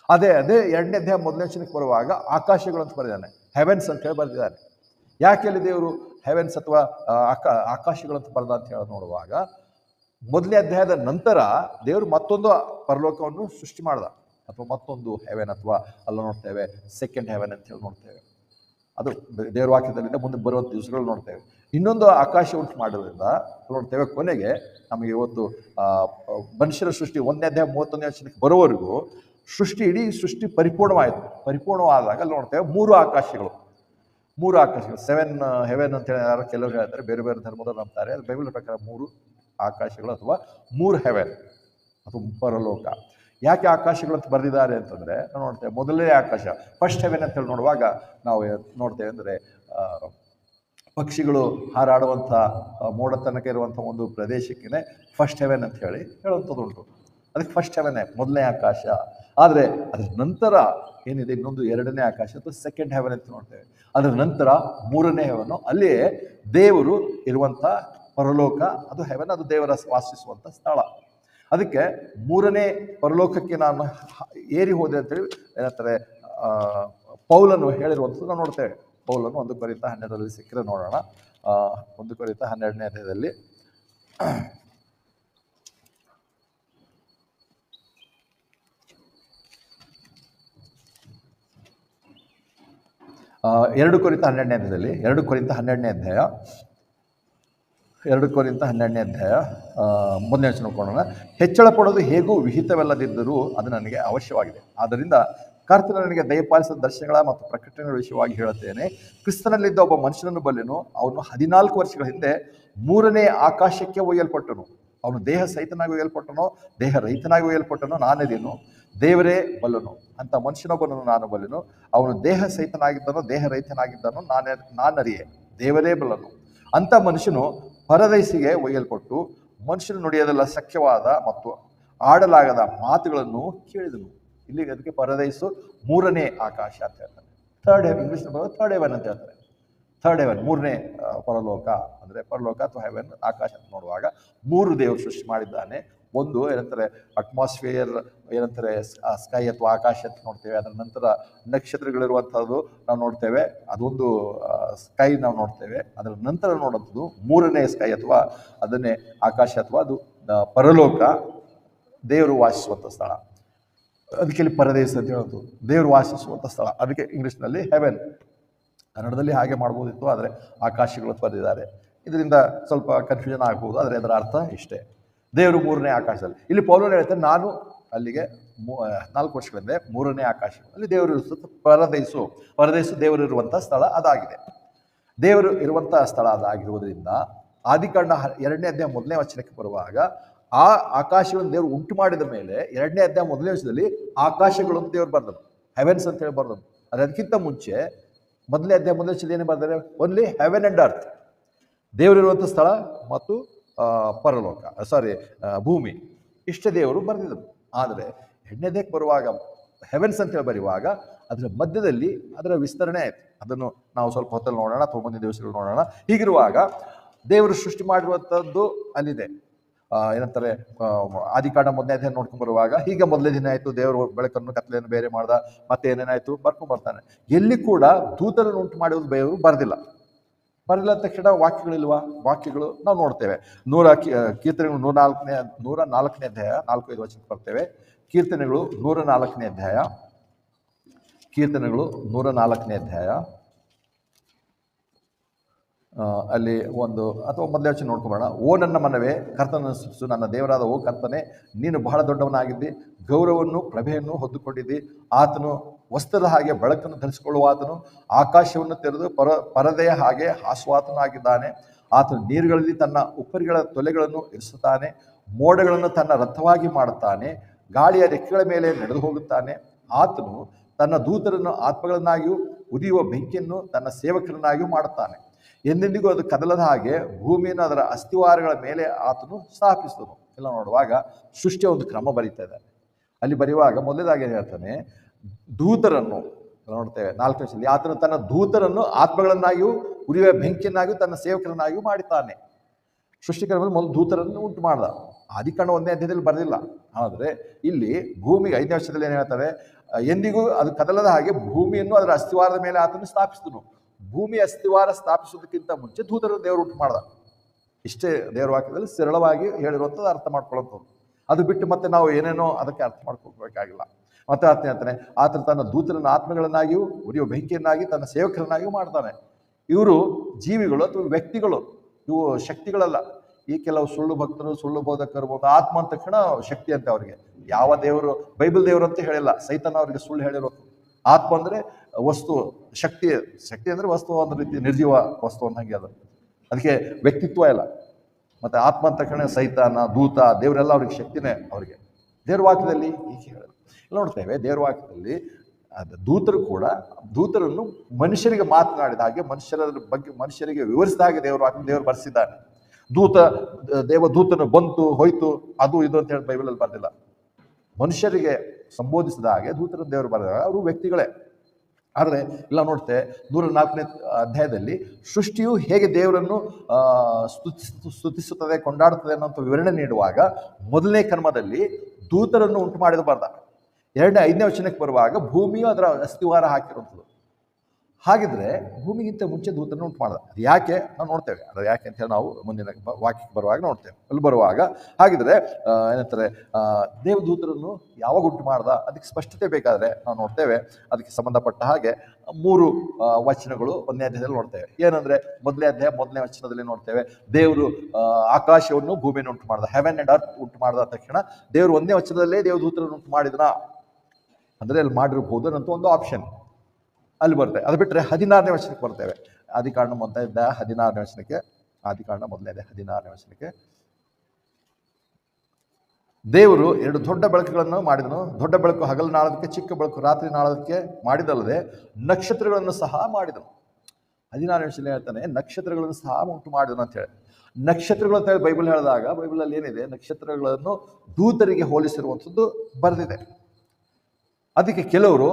ಅದೇ 2ನೇ ಅಧ್ಯಾಯ 1ನೇ ವಚನಕ್ಕೆ ಬರುವಾಗ ಆಕಾಶಗಳು ಅಂತ ಬರೆದಿದ್ದಾನೆ, ಹೆವೆನ್ಸ್ ಅಂತ ಹೇಳಿ ಬರೆದಿದ್ದಾನೆ. ಯಾಕೆ ಅಲ್ಲಿ ದೇವರು ಹೆವೆನ್ಸ್ ಅಥವಾ ಆಕಾಶಗಳಂತ ಬರೆದ ಅಂತ ಹೇಳಿ ನೋಡುವಾಗ, ಮೊದಲನೇ ಅಧ್ಯಾಯದ ನಂತರ ದೇವರು ಮತ್ತೊಂದು ಪರಲೋಕವನ್ನು ಸೃಷ್ಟಿ ಮಾಡ್ದ, ಅಥವಾ ಮತ್ತೊಂದು ಹೆವೆನ್, ಅಥವಾ ಅಲ್ಲ ನೋಡ್ತೇವೆ ಸೆಕೆಂಡ್ ಹೆವೆನ್ ಅಂತ ಹೇಳಿ ನೋಡ್ತೇವೆ. ಅದು ದೇವರ ವಾಕ್ಯದಲ್ಲಿಂದ ಮುಂದೆ ಬರುವಂಥ ದಿವಸಗಳು ನೋಡ್ತೇವೆ. ಇನ್ನೊಂದು ಆಕಾಶ ಉಂಟು ಮಾಡೋದ್ರಿಂದ ನೋಡ್ತೇವೆ. ಕೊನೆಗೆ ನಮಗೆ ಇವತ್ತು ಮನುಷ್ಯರ ಸೃಷ್ಟಿ 1ನೇ ಅಧ್ಯಾಯ 31ನೇ ವಚನಕ್ಕೆ ಬರೋವರೆಗೂ ಇಡೀ ಸೃಷ್ಟಿ ಪರಿಪೂರ್ಣವಾದಾಗ ಅಲ್ಲಿ ನೋಡ್ತೇವೆ 3 ಆಕಾಶಗಳು, 7 ಹೆವೆನ್ ಅಂತ ಹೇಳಿ ಯಾರು ಕೆಲವರು ಹೇಳ್ತಾರೆ, ಬೇರೆ ಬೇರೆ ಧರ್ಮದವರು ನಂಬ್ತಾರೆ. ಅದು ಬೈಬಲ್ ಪ್ರಕಾರ 3 ಆಕಾಶಗಳು ಅಥವಾ 3 ಹೆವೆನ್ ಅಥವಾ ಪರಲೋಕ. ಯಾಕೆ ಆಕಾಶಗಳು ಅಂತ ಬರೆದಿದ್ದಾರೆ ಅಂತಂದರೆ ನಾವು ನೋಡ್ತೇವೆ, ಮೊದಲನೇ ಆಕಾಶ ಫಸ್ಟ್ ಹೆವೆನ್ ಅಂತೇಳಿ ನೋಡುವಾಗ ನಾವು ನೋಡ್ತೇವೆ ಅಂದರೆ ಪಕ್ಷಿಗಳು ಹಾರಾಡುವಂಥ ಮೋಡ ತನಕ ಇರುವಂಥ ಒಂದು ಪ್ರದೇಶಕ್ಕೆ ಫಸ್ಟ್ ಹೆವೆನ್ ಅಂತ ಹೇಳಿ ಹೇಳುವಂಥದ್ದು ಉಂಟು. ಅದಕ್ಕೆ ಫಸ್ಟ್ ಹೆವೆನ್ನೇ ಮೊದಲನೇ ಆಕಾಶ. ಆದರೆ ಅದರ ನಂತರ ಏನಿದೆ ಇನ್ನೊಂದು 2ನೇ ಆಕಾಶ ಅಥವಾ ಸೆಕೆಂಡ್ ಹೆವೆನ್ ಅಂತ ನೋಡ್ತೇವೆ. ಅದರ ನಂತರ 3ನೇ ಹೆವೆನ್ನು, ಅಲ್ಲಿಯೇ ದೇವರು ಇರುವಂಥ ಪರಲೋಕ. ಅದು ಹೆವೆನ್, ಅದು ದೇವರ ವಾಸಿಸುವಂಥ ಸ್ಥಳ. ಅದಕ್ಕೆ 3ನೇ ಪರಲೋಕಕ್ಕೆ ನಾನು ಏರಿ ಹೋದೆ ಅಂತೇಳಿ ಏನಂತಾರೆ ಪೌಲನು ಹೇಳಿರುವಂಥದ್ದು ನಾವು ನೋಡ್ತೇವೆ. ಪೌಲನು 1 ಕೊರಿಂಥ 12ರಲ್ಲಿ ಸಿಕ್ಕರೆ ನೋಡೋಣ. 1 ಕೊರಿಂಥ 12ನೇ ಅಧ್ಯಾಯದಲ್ಲಿ 2 ಕೊರಿಂಥ 12ನೇ ಅಧ್ಯಾಯದಲ್ಲಿ 2 ಕೊರಿಂಥ 12ನೇ ಅಧ್ಯಾಯ 1ನೇ ವಚನ ನೋಡೋಣ. ಹೆಚ್ಚಳ ಪಡೋದು ಹೇಗೂ ವಿಹಿತವಲ್ಲದಿದ್ದರೂ ಅದು ನನಗೆ ಅವಶ್ಯವಾಗಿದೆ. ಆದ್ದರಿಂದ ಕರ್ತನು ನನಗೆ ದಯಪಾಲಿಸಿದ ದರ್ಶನಗಳ ಮತ್ತು ಪ್ರಕಟಣೆಗಳ ವಿಷಯವಾಗಿ ಹೇಳುತ್ತೇನೆ. ಕ್ರಿಸ್ತನಲ್ಲಿದ್ದ ಒಬ್ಬ ಮನುಷ್ಯನನ್ನು ಬಲ್ಲೆನು. ಅವನು 14 ವರ್ಷಗಳ ಹಿಂದೆ 3ನೇ ಆಕಾಶಕ್ಕೆ ಒಯ್ಯಲ್ಪಟ್ಟನು. ಅವನು ದೇಹ ಸಹಿತನಾಗಿ ಒಯ್ಯಲ್ಪಟ್ಟನೋ ದೇಹ ರಹಿತನಾಗಿ ಒಯ್ಯಲ್ಪಟ್ಟನೋ ನಾನೇದೇನು, ದೇವರೇ ಬಲ್ಲನು. ಅಂತ ಮನುಷ್ಯನೊಬ್ಬನನ್ನು ನಾನು ಬಲ್ಲೆನು. ಅವನು ದೇಹ ಸಹಿತನಾಗಿದ್ದನೋ ದೇಹ ರಹಿತನಾಗಿದ್ದನೋ ನಾನರಿಯೆ, ದೇವರೇ ಬಲ್ಲನು. ಅಂಥ ಮನುಷ್ಯನು ಪರದೈಸಿಗೆ ಒಯ್ಯಲ್ಪಟ್ಟು ಮನುಷ್ಯನು ನುಡಿಯೋದೆಲ್ಲ ಸಖ್ಯವಾದ ಮತ್ತು ಆಡಲಾಗದ ಮಾತುಗಳನ್ನು ಕೇಳಿದನು. ಇಲ್ಲಿ ಅದಕ್ಕೆ ಪರದೈಸು 3ನೇ ಆಕಾಶ ಅಂತ ಹೇಳ್ತಾರೆ. Third Heaven, English third Heaven ಅಂತ ಹೇಳ್ತಾರೆ. ಥರ್ಡ್ ಹೆವೆನ್ 3ನೇ ಪರಲೋಕ ಅಂದರೆ ಪರಲೋಕ ಅಥವಾ ಹೆವೆನ್ ಆಕಾಶ ಅಂತ ನೋಡುವಾಗ 3 ದೇವರು ಸೃಷ್ಟಿ ಮಾಡಿದ್ದಾನೆ. ಒಂದು ಏನಂತಾರೆ ಅಟ್ಮಾಸ್ಫಿಯರ್, ಏನಂತಾರೆ ಸ್ಕೈ ಅಥವಾ ಆಕಾಶ ಅಂತ ನೋಡ್ತೇವೆ. ಅದರ ನಂತರ ನಕ್ಷತ್ರಗಳಿರುವಂಥದ್ದು ನಾವು ನೋಡ್ತೇವೆ, ಅದೊಂದು ಸ್ಕೈ ನಾವು ನೋಡ್ತೇವೆ. ಅದರ ನಂತರ ನೋಡುವಂಥದ್ದು 3ನೇ ಸ್ಕೈ ಅಥವಾ ಅದನ್ನೇ ಆಕಾಶ ಅಥವಾ ಅದು ಪರಲೋಕ, ದೇವರು ವಾಸಿಸುವಂಥ ಸ್ಥಳ. ಅದಕ್ಕೆ ಇಲ್ಲಿ ಪರದೇಶ ಅಂತ ಹೇಳೋದು ದೇವರು ವಾಸಿಸುವಂಥ ಸ್ಥಳ. ಅದಕ್ಕೆ ಇಂಗ್ಲೀಷ್ನಲ್ಲಿ ಹೆವೆನ್, ಕನ್ನಡದಲ್ಲಿ ಹಾಗೆ ಮಾಡ್ಬೋದಿತ್ತು, ಆದರೆ ಆಕಾಶಗಳು ಬರೆದಿದ್ದಾರೆ. ಇದರಿಂದ ಸ್ವಲ್ಪ ಕನ್ಫ್ಯೂಷನ್ ಆಗ್ಬೋದು, ಆದರೆ ಅದರ ಅರ್ಥ ಇಷ್ಟೇ, ದೇವರು 3ನೇ ಆಕಾಶದಲ್ಲಿ. ಇಲ್ಲಿ ಪೌಲನು ಹೇಳ್ತಾರೆ, ನಾನು ಅಲ್ಲಿಗೆ 4 ವರ್ಷಗಳಿಂದ 3ನೇ ಆಕಾಶ ಅಲ್ಲಿ ದೇವರು ಇರುವಂಥ ಪರದೇಶು ದೇವರು ಇರುವಂಥ ಸ್ಥಳ ಅದಾಗಿದೆ. ದೇವರು ಇರುವಂಥ ಸ್ಥಳ ಅದಾಗಿರುವುದರಿಂದ ಆದಿಕಾಂಡ 2ನೇ ಅಧ್ಯಾಯ 1ನೇ ವಚನಕ್ಕೆ ಬರುವಾಗ ಆ ಆಕಾಶಗಳನ್ನು ದೇವರು ಉಂಟು ಮಾಡಿದ ಮೇಲೆ 2ನೇ ಅಧ್ಯಾಯ 1ನೇ ವಚನದಲ್ಲಿ ಆಕಾಶಗಳು ಅಂತ ದೇವರು ಬರ್ದನು, ಹೆವೆನ್ಸ್ ಅಂತ ಹೇಳಿ ಬರ್ದನು. ಅದಕ್ಕಿಂತ ಮುಂಚೆ 1ನೇ ಅಧ್ಯಾಯ 1ನೇ ವಚನದಲ್ಲಿ ಏನೇ ಬರ್ತಾರೆ, ಓನ್ಲಿ ಹೆವೆನ್ ಅಂಡ್ ಅರ್ತ್, ದೇವರಿರುವಂಥ ಸ್ಥಳ ಮತ್ತು ಪರಲೋಕ ಭೂಮಿ, ಇಷ್ಟೇ ದೇವರು ಬರೆದಿದ್ದರು. ಆದರೆ 2ನೇ ಅಧ್ಯಾಯಕ್ಕೆ ಬರುವಾಗ ಹೆವೆನ್ಸ್ ಅಂತೇಳಿ ಬರೆಯುವಾಗ ಅದರ ಮಧ್ಯದಲ್ಲಿ ಅದರ ವಿಸ್ತರಣೆ ಆಯಿತು. ಅದನ್ನು ನಾವು ಸ್ವಲ್ಪ ಹೊತ್ತಲ್ಲಿ ನೋಡೋಣ ಅಥವಾ ಮುಂದಿನ ದಿವಸಗಳು ನೋಡೋಣ. ಹೀಗಿರುವಾಗ ದೇವರು ಸೃಷ್ಟಿ ಮಾಡಿರುವಂಥದ್ದು ಅಲ್ಲಿದೆ. ಏನಂತಾರೆ ಆದಿಕಾಂಡ 1ನೇ ಅಧ್ಯಾಯ ನೋಡ್ಕೊಂಡು ಬರುವಾಗ ಹೀಗೆ ಮೊದಲನೇ ದಿನ ಆಯಿತು, ದೇವರು ಬೆಳಕನ್ನು ಕತ್ತಲೆಯನ್ನು ಬೇರೆ ಮಾಡ್ದ, ಮತ್ತೆ ಏನೇನಾಯಿತು ಬರ್ಕೊಂಡು ಬರ್ತಾನೆ. ಎಲ್ಲಿ ಕೂಡ ದೂತರನ್ನು ಉಂಟು ಮಾಡುವುದು ದೇವರು ಬರೆದಿಲ್ಲ ಅಂದ ತಕ್ಷಣ ವಾಕ್ಯಗಳಿಲ್ವಾ? ವಾಕ್ಯಗಳು ನಾವು ನೋಡ್ತೇವೆ. ಕೀರ್ತನೆಗಳು 104ನೇ ಅಧ್ಯಾಯ 4-5 ವಚನಕ್ಕೆ ಬರ್ತೇವೆ. ಕೀರ್ತನೆಗಳು 104ನೇ ಅಧ್ಯಾಯ ಅಲ್ಲಿ ಒಂದು ಅಥವಾ ಮೊದಲೇ ವಚನ ನೋಡ್ಕೊಂಬರೋಣ. ಓ ನನ್ನ ಮನವೇ ಕರ್ತನನ್ನು ಸ್ತುತಿಸು, ನನ್ನ ದೇವರಾದ ಓ ಕರ್ತನೆ, ನೀನು ಬಹಳ ದೊಡ್ಡವನಾಗಿದ್ದಿ, ಗೌರವವನ್ನು ಪ್ರಭೆಯನ್ನು ಹೊದ್ದುಕೊಂಡಿದ್ದಿ. ಆತನು ವಸ್ತ್ರದ ಹಾಗೆ ಬೆಳಕನ್ನು ಧರಿಸಿಕೊಳ್ಳುವ ಆತನು, ಆಕಾಶವನ್ನು ತೆರೆದು ಪರದೆಯ ಹಾಗೆ ಹಾಸುವಾತನಾಗಿದ್ದಾನೆ. ಆತನು ನೀರುಗಳಲ್ಲಿ ತನ್ನ ಉಪ್ಪರಿಗಳ ತೊಲೆಗಳನ್ನು ಇರಿಸುತ್ತಾನೆ, ಮೋಡಗಳನ್ನು ತನ್ನ ರಥವಾಗಿ ಮಾಡುತ್ತಾನೆ, ಗಾಳಿಯ ರೆಕ್ಕೆಗಳ ಮೇಲೆ ನಡೆದು ಹೋಗುತ್ತಾನೆ. ಆತನು ತನ್ನ ದೂತರನ್ನು ಆತ್ಮಗಳನ್ನಾಗಿಯೂ ಉರಿಯುವ ಬೆಂಕಿಯನ್ನು ತನ್ನ ಸೇವಕರನ್ನಾಗಿಯೂ ಮಾಡುತ್ತಾನೆ. ಎಂದೆಂದಿಗೂ ಅದು ಕದಲದ ಹಾಗೆ ಭೂಮಿಯನ್ನು ಅದರ ಅಸ್ಥಿವಾರಗಳ ಮೇಲೆ ಆತನು ಸ್ಥಾಪಿಸಿದನು. ಎಲ್ಲ ನೋಡುವಾಗ ಸೃಷ್ಟಿಯ ಒಂದು ಕ್ರಮ ಬರೀತಾ ಇದೆ. ಅಲ್ಲಿ ಬರೆಯುವಾಗ ಮೊದಲೇದಾಗಿ ಹೇಳ್ತಾನೆ, ದೂತರನ್ನು ನೋಡ್ತೇವೆ 4ನೇ ವಚನದಲ್ಲಿ, ಆತನು ತನ್ನ ದೂತರನ್ನು ಆತ್ಮಗಳನ್ನಾಗಿಯೂ ಉರಿಯುವ ಬೆಂಕಿಯನ್ನಾಗಿಯೂ ತನ್ನ ಸೇವಕರನ್ನಾಗಿಯೂ ಮಾಡುತ್ತಾನೆ. ಸೃಷ್ಟಿಕರ್ಮದಲ್ಲಿ ಮೊದಲು ದೂತರನ್ನು ಉಂಟು ಮಾಡ್ದ. ಆದಿಕಾಂಡ 1ನೇ ಅಧ್ಯಾಯದಲ್ಲಿ ಬರೆದಿಲ್ಲ. ಆದರೆ ಇಲ್ಲಿ ಭೂಮಿಗೆ 5ನೇ ವರ್ಷದಲ್ಲಿ ಏನು ಹೇಳ್ತಾರೆ, ಎಂದಿಗೂ ಅದು ಕದಲದ ಹಾಗೆ ಭೂಮಿಯನ್ನು ಅದರ ಅಸ್ಥಿವಾರದ ಮೇಲೆ ಆತನು ಸ್ಥಾಪಿಸಿದನು. ಭೂಮಿ ಅಸ್ತಿವಾರ ಸ್ಥಾಪಿಸೋದಕ್ಕಿಂತ ಮುಂಚೆ ದೂತರನ್ನು ದೇವರು ಉಂಟು ಮಾಡ್ದ. ಇಷ್ಟೇ ದೇವರ ವಾಕ್ಯದಲ್ಲಿ ಸರಳವಾಗಿ ಹೇಳಿರುವಂಥದ್ದು ಅರ್ಥ ಮಾಡ್ಕೊಳ್ಳೋಂಥದ್ದು. ಅದು ಬಿಟ್ಟು ಮತ್ತೆ ನಾವು ಏನೇನೋ ಅದಕ್ಕೆ ಅರ್ಥ ಮಾಡ್ಕೊಳ್ಬೇಕಾಗಿಲ್ಲ. ಮತ್ತೆ ಆತನೇ ಹೇಳ್ತಾನೆ, ಆತನು ತನ್ನ ದೂತರನ್ನು ಆತ್ಮಗಳನ್ನಾಗಿಯೂ ಉರಿಯುವ ಬೆಂಕಿಯನ್ನಾಗಿ ತನ್ನ ಸೇವಕರನ್ನಾಗಿಯೂ ಮಾಡ್ತಾನೆ. ಇವರು ಜೀವಿಗಳು ಅಥವಾ ವ್ಯಕ್ತಿಗಳು, ಇವು ಶಕ್ತಿಗಳಲ್ಲ. ಈ ಕೆಲವು ಸುಳ್ಳು ಭಕ್ತರು, ಸುಳ್ಳು ಬೋಧಕರು, ಆತ್ಮ ಅಂತ ತಕ್ಷಣ ಶಕ್ತಿ ಅಂತ ಅವ್ರಿಗೆ. ಯಾವ ದೇವರು, ಬೈಬಲ್ ದೇವರು ಅಂತ ಹೇಳಿಲ್ಲ, ಸೈತಾನ ಅವರಿಗೆ ಸುಳ್ಳು ಹೇಳಿರೋದು. ಆತ್ಮ ಅಂದ್ರೆ ವಸ್ತು, ಶಕ್ತಿ. ಶಕ್ತಿ ಅಂದ್ರೆ ವಸ್ತು, ಒಂದು ರೀತಿ ನಿರ್ಜೀವ ವಸ್ತು ಅಂದಂಗೆ ಅದು. ಅದಕ್ಕೆ ವ್ಯಕ್ತಿತ್ವ ಇಲ್ಲ. ಮತ್ತೆ ಆತ್ಮ ಅಂತ ತಕ್ಷಣ ಸೈತಾನ, ದೂತ, ದೇವರೆಲ್ಲ ಅವ್ರಿಗೆ ಶಕ್ತಿನೇ ಅವರಿಗೆ. ದೇವ್ರ ವಾಕ್ಯದಲ್ಲಿ ಹೀಗೆ ಹೇಳೋದು ನೋಡ್ತೇವೆ. ದೇವ್ರ ವಾಕ್ಯದಲ್ಲಿ ದೂತರು ಕೂಡ ದೂತರನ್ನು ಮನುಷ್ಯರಿಗೆ ಮಾತನಾಡಿದ ಹಾಗೆ, ಮನುಷ್ಯರ ಬಗ್ಗೆ ಮನುಷ್ಯರಿಗೆ ವಿವರಿಸಿದ ಹಾಗೆ ದೇವ್ರ ವಾಕ್ಯ ದೇವರು ಬರೆಸಿದ್ದಾನೆ. ದೇವದೂತನು ಬಂತು ಹೋಯ್ತು ಅದು ಇದು ಅಂತ ಹೇಳಿ ಬೈಬಲಲ್ಲಿ ಬರ್ದಿಲ್ಲ. ಮನುಷ್ಯರಿಗೆ ಸಂಬೋಧಿಸಿದ ಹಾಗೆ ದೂತರನ್ನು ದೇವರು ಬರೆದಾಗ ಅವರು ವ್ಯಕ್ತಿಗಳೇ. ಆದರೆ ಇಲ್ಲ ನೋಡ್ತೆ 104ನೇ ಅಧ್ಯಾಯದಲ್ಲಿ ಸೃಷ್ಟಿಯು ಹೇಗೆ ದೇವರನ್ನು ಸ್ತುತಿಸುತ್ತದೆ, ಕೊಂಡಾಡುತ್ತದೆ ಅನ್ನೋಂಥ ವಿವರಣೆ ನೀಡುವಾಗ ಮೊದಲನೇ ಕರ್ಮದಲ್ಲಿ ದೂತರನ್ನು ಉಂಟು ಮಾಡಿದ ಬರ್ದ. 5ನೇ ವಚನಕ್ಕೆ ಬರುವಾಗ ಭೂಮಿಯು ಅದರ ಅಸ್ತಿವಾರ ಹಾಕಿರುವಂಥದ್ದು. ಹಾಗಿದ್ರೆ ಭೂಮಿಗಿಂತ ಮುಂಚೆ ದೂತರನ್ನು ಉಂಟು ಮಾಡ್ದ. ಅದು ಯಾಕೆ ನಾವು ನೋಡ್ತೇವೆ. ಅದು ಯಾಕೆ ಅಂತ ಹೇಳಿ ನಾವು ಮುಂದಿನ ವಾಕ್ಯಕ್ಕೆ ಬರುವಾಗ ನೋಡ್ತೇವೆ. ಅಲ್ಲಿ ಬರುವಾಗ ಹಾಗಿದ್ರೆ ಏನಂತಾರೆ, ದೇವದೂತರನ್ನು ಯಾವಾಗ ಉಂಟು ಮಾಡ್ದ ಅದಕ್ಕೆ ಸ್ಪಷ್ಟತೆ ಬೇಕಾದರೆ ನಾವು ನೋಡ್ತೇವೆ. ಅದಕ್ಕೆ ಸಂಬಂಧಪಟ್ಟ ಹಾಗೆ 3 ವಚನಗಳು 1ನೇ ಅಧ್ಯಾಯದಲ್ಲಿ ನೋಡ್ತೇವೆ. ಏನಂದ್ರೆ 1ನೇ ಅಧ್ಯಾಯ 1ನೇ ವಚನದಲ್ಲಿ ನೋಡ್ತೇವೆ, ದೇವರು ಆಕಾಶವನ್ನು ಭೂಮಿಯನ್ನು ಉಂಟು ಮಾಡ್ದ, ಹೆವೆನ್ ಅಂಡ್ ಅರ್ತ್ ಉಂಟು ಮಾಡ್ದ ತಕ್ಷಣ ದೇವರು 1ನೇ ವಚನದಲ್ಲೇ ದೇವದೂತರನ್ನು ಉಂಟು ಮಾಡಿದ್ನ ಅಂದ್ರೆ ಅಲ್ಲಿ ಮಾಡಿರ್ಬೋದು ಅನ್ನೋ ಒಂದು ಆಪ್ಷನ್ ಅಲ್ಲಿ ಬರ್ತೇವೆ. ಅದು ಬಿಟ್ಟರೆ 16ನೇ ವಚನಕ್ಕೆ ಬರ್ತೇವೆ. ಆದಿಕಾಂಡ 1ನೇ ಅಧ್ಯಾಯ 16ನೇ ವಚನಕ್ಕೆ, ಆದಿಕಾಂಡ 1ನೇ ಅಧ್ಯಾಯ 16ನೇ ವಚನಕ್ಕೆ, ದೇವರು 2 ದೊಡ್ಡ ಬೆಳಕುಗಳನ್ನು ಮಾಡಿದನು. ದೊಡ್ಡ ಬೆಳಕು ಹಗಲು ನಾಳೋದಕ್ಕೆ, ಚಿಕ್ಕ ಬೆಳಕು ರಾತ್ರಿ ನಾಳೋದಕ್ಕೆ ಮಾಡಿದಲ್ಲದೆ ನಕ್ಷತ್ರಗಳನ್ನು ಸಹ ಮಾಡಿದನು. 16ನೇ ವಚನ ಹೇಳ್ತಾನೆ, ನಕ್ಷತ್ರಗಳನ್ನು ಸಹ ಉಂಟು ಮಾಡಿದನು ಅಂತ ಹೇಳಿ. ನಕ್ಷತ್ರಗಳು ಅಂತ ಹೇಳಿ ಬೈಬಲ್ ಹೇಳಿದಾಗ ಬೈಬಲಲ್ಲಿ ಏನಿದೆ, ನಕ್ಷತ್ರಗಳನ್ನು ದೂತರಿಗೆ ಹೋಲಿಸಿರುವಂಥದ್ದು ಬರೆದಿದೆ. ಅದಕ್ಕೆ ಕೆಲವರು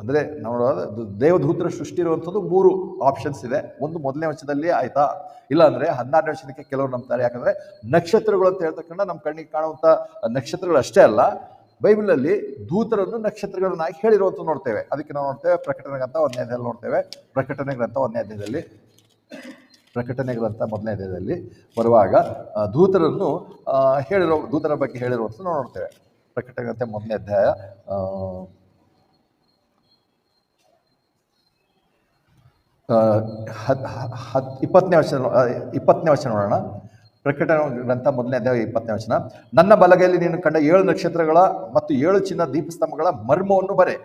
ಅಂದರೆ ನೋಡೋದು ದೇವದೂತರ ಸೃಷ್ಟಿ ಇರುವಂಥದ್ದು 3 ಆಪ್ಷನ್ಸ್ ಇದೆ. ಒಂದು 1ನೇ ವಚನದಲ್ಲಿ ಆಯ್ತಾ, ಇಲ್ಲ ಅಂದರೆ 16ನೇ ವಚನಕ್ಕೆ ಕೆಲವರು ನಂಬ್ತಾರೆ. ಯಾಕಂದರೆ ನಕ್ಷತ್ರಗಳು ಅಂತ ಹೇಳ್ತಕ್ಕಂಥ ನಮ್ಮ ಕಣ್ಣಿಗೆ ಕಾಣುವಂಥ ನಕ್ಷತ್ರಗಳು ಅಷ್ಟೇ ಅಲ್ಲ, ಬೈಬಲಲ್ಲಿ ದೂತರನ್ನು ನಕ್ಷತ್ರಗಳನ್ನಾಗಿ ಹೇಳಿರುವಂಥದ್ದು ನೋಡ್ತೇವೆ. ಅದಕ್ಕೆ ನಾವು ನೋಡ್ತೇವೆ ಪ್ರಕಟಣೆ ಗ್ರಂಥ 1ನೇ ಅಧ್ಯಾಯದಲ್ಲಿ ನೋಡ್ತೇವೆ. ಪ್ರಕಟಣೆ ಗ್ರಂಥ 1ನೇ ಅಧ್ಯಾಯದಲ್ಲಿ, ಪ್ರಕಟಣೆ ಗ್ರಂಥ 1ನೇ ಅಧ್ಯಾಯದಲ್ಲಿ ಬರುವಾಗ ದೂತರನ್ನು ದೂತರ ಬಗ್ಗೆ ಹೇಳಿರುವಂಥದ್ದು ನಾವು ನೋಡ್ತೇವೆ. ಪ್ರಕಟಣೆ ಗ್ರಂಥ 1ನೇ ಅಧ್ಯಾಯ 20ನೇ ವಚನ ನೋಡೋಣ. ಪ್ರಕಟಣೆ ಗ್ರಂಥ 1ನೇ ಅಧ್ಯಾಯ 20ನೇ ವಚನ. ನನ್ನ ಬಲಗೈಯಲ್ಲಿ ನೀನು ಕಂಡ 7 ನಕ್ಷತ್ರಗಳ ಮತ್ತು 7 ಚಿನ್ನ ದೀಪಸ್ತಂಭಗಳ ಮರ್ಮವನ್ನು ಬರೆ.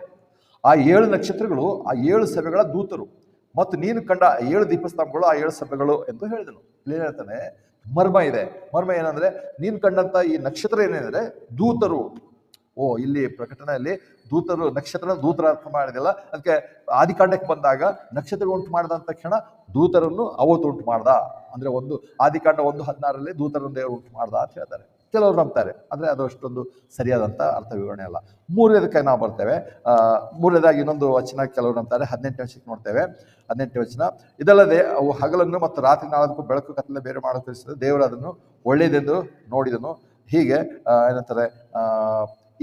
ಆ 7 ನಕ್ಷತ್ರಗಳು ಆ 7 ಸಭೆಗಳ ದೂತರು, ಮತ್ತು ನೀನು ಕಂಡ 7 ದೀಪಸ್ತಂಭಗಳು ಆ 7 ಸಭೆಗಳು ಎಂದು ಹೇಳಿದನು. ಇಲ್ಲಿ ಹೇಳ್ತಾನೆ ಮರ್ಮ ಇದೆ. ಮರ್ಮ ಏನಂದ್ರೆ, ನೀನು ಕಂಡಂತ ಈ ನಕ್ಷತ್ರ ಏನೇಂದ್ರೆ ದೂತರು. ಇಲ್ಲಿ ಪ್ರಕಟಣೆಯಲ್ಲಿ ದೂತರು, ನಕ್ಷತ್ರ ದೂತರ ಅರ್ಥ ಮಾಡಿದಿಲ್ಲ. ಅದಕ್ಕೆ ಆದಿಕಾಂಡಕ್ಕೆ ಬಂದಾಗ ನಕ್ಷತ್ರ ಉಂಟು ಮಾಡಿದ ತಕ್ಷಣ ದೂತರನ್ನು ಅವತ್ತು ಉಂಟು ಮಾಡ್ದ ಅಂದ್ರೆ ಒಂದು ಆದಿಕಾಂಡ 1:16 ದೂತರನ್ನು ದೇವರು ಉಂಟು ಮಾಡ್ದ ಅಂತ ಹೇಳ್ತಾರೆ. ಕೆಲವರು ನಂಬ್ತಾರೆ, ಆದರೆ ಅದು ಅಷ್ಟೊಂದು ಸರಿಯಾದಂಥ ಅರ್ಥ ವಿವರಣೆ ಅಲ್ಲ. 3ನೇದಕ್ಕೆ ನಾವು ಬರ್ತೇವೆ. 3ನೇದಾಗಿ ಇನ್ನೊಂದು ವಚನ ಕೆಲವರು ನಂಬ್ತಾರೆ. 18ನೇ ವಚನಕ್ಕೆ ನೋಡ್ತೇವೆ. 18ನೇ ವಚನ, ಇದಲ್ಲದೆ ಅವು ಹಗಲನ್ನು ಮತ್ತು ರಾತ್ರಿ ನಾಳದಕ್ಕೂ ಬೆಳಕು ಕತ್ತಲೆ ಬೇರೆ ಮಾಡೋದು ದೇವರು ಅದನ್ನು ಒಳ್ಳೆಯದೆಂದು ನೋಡಿದನು. ಹೀಗೆ ಏನಂತಾರೆ,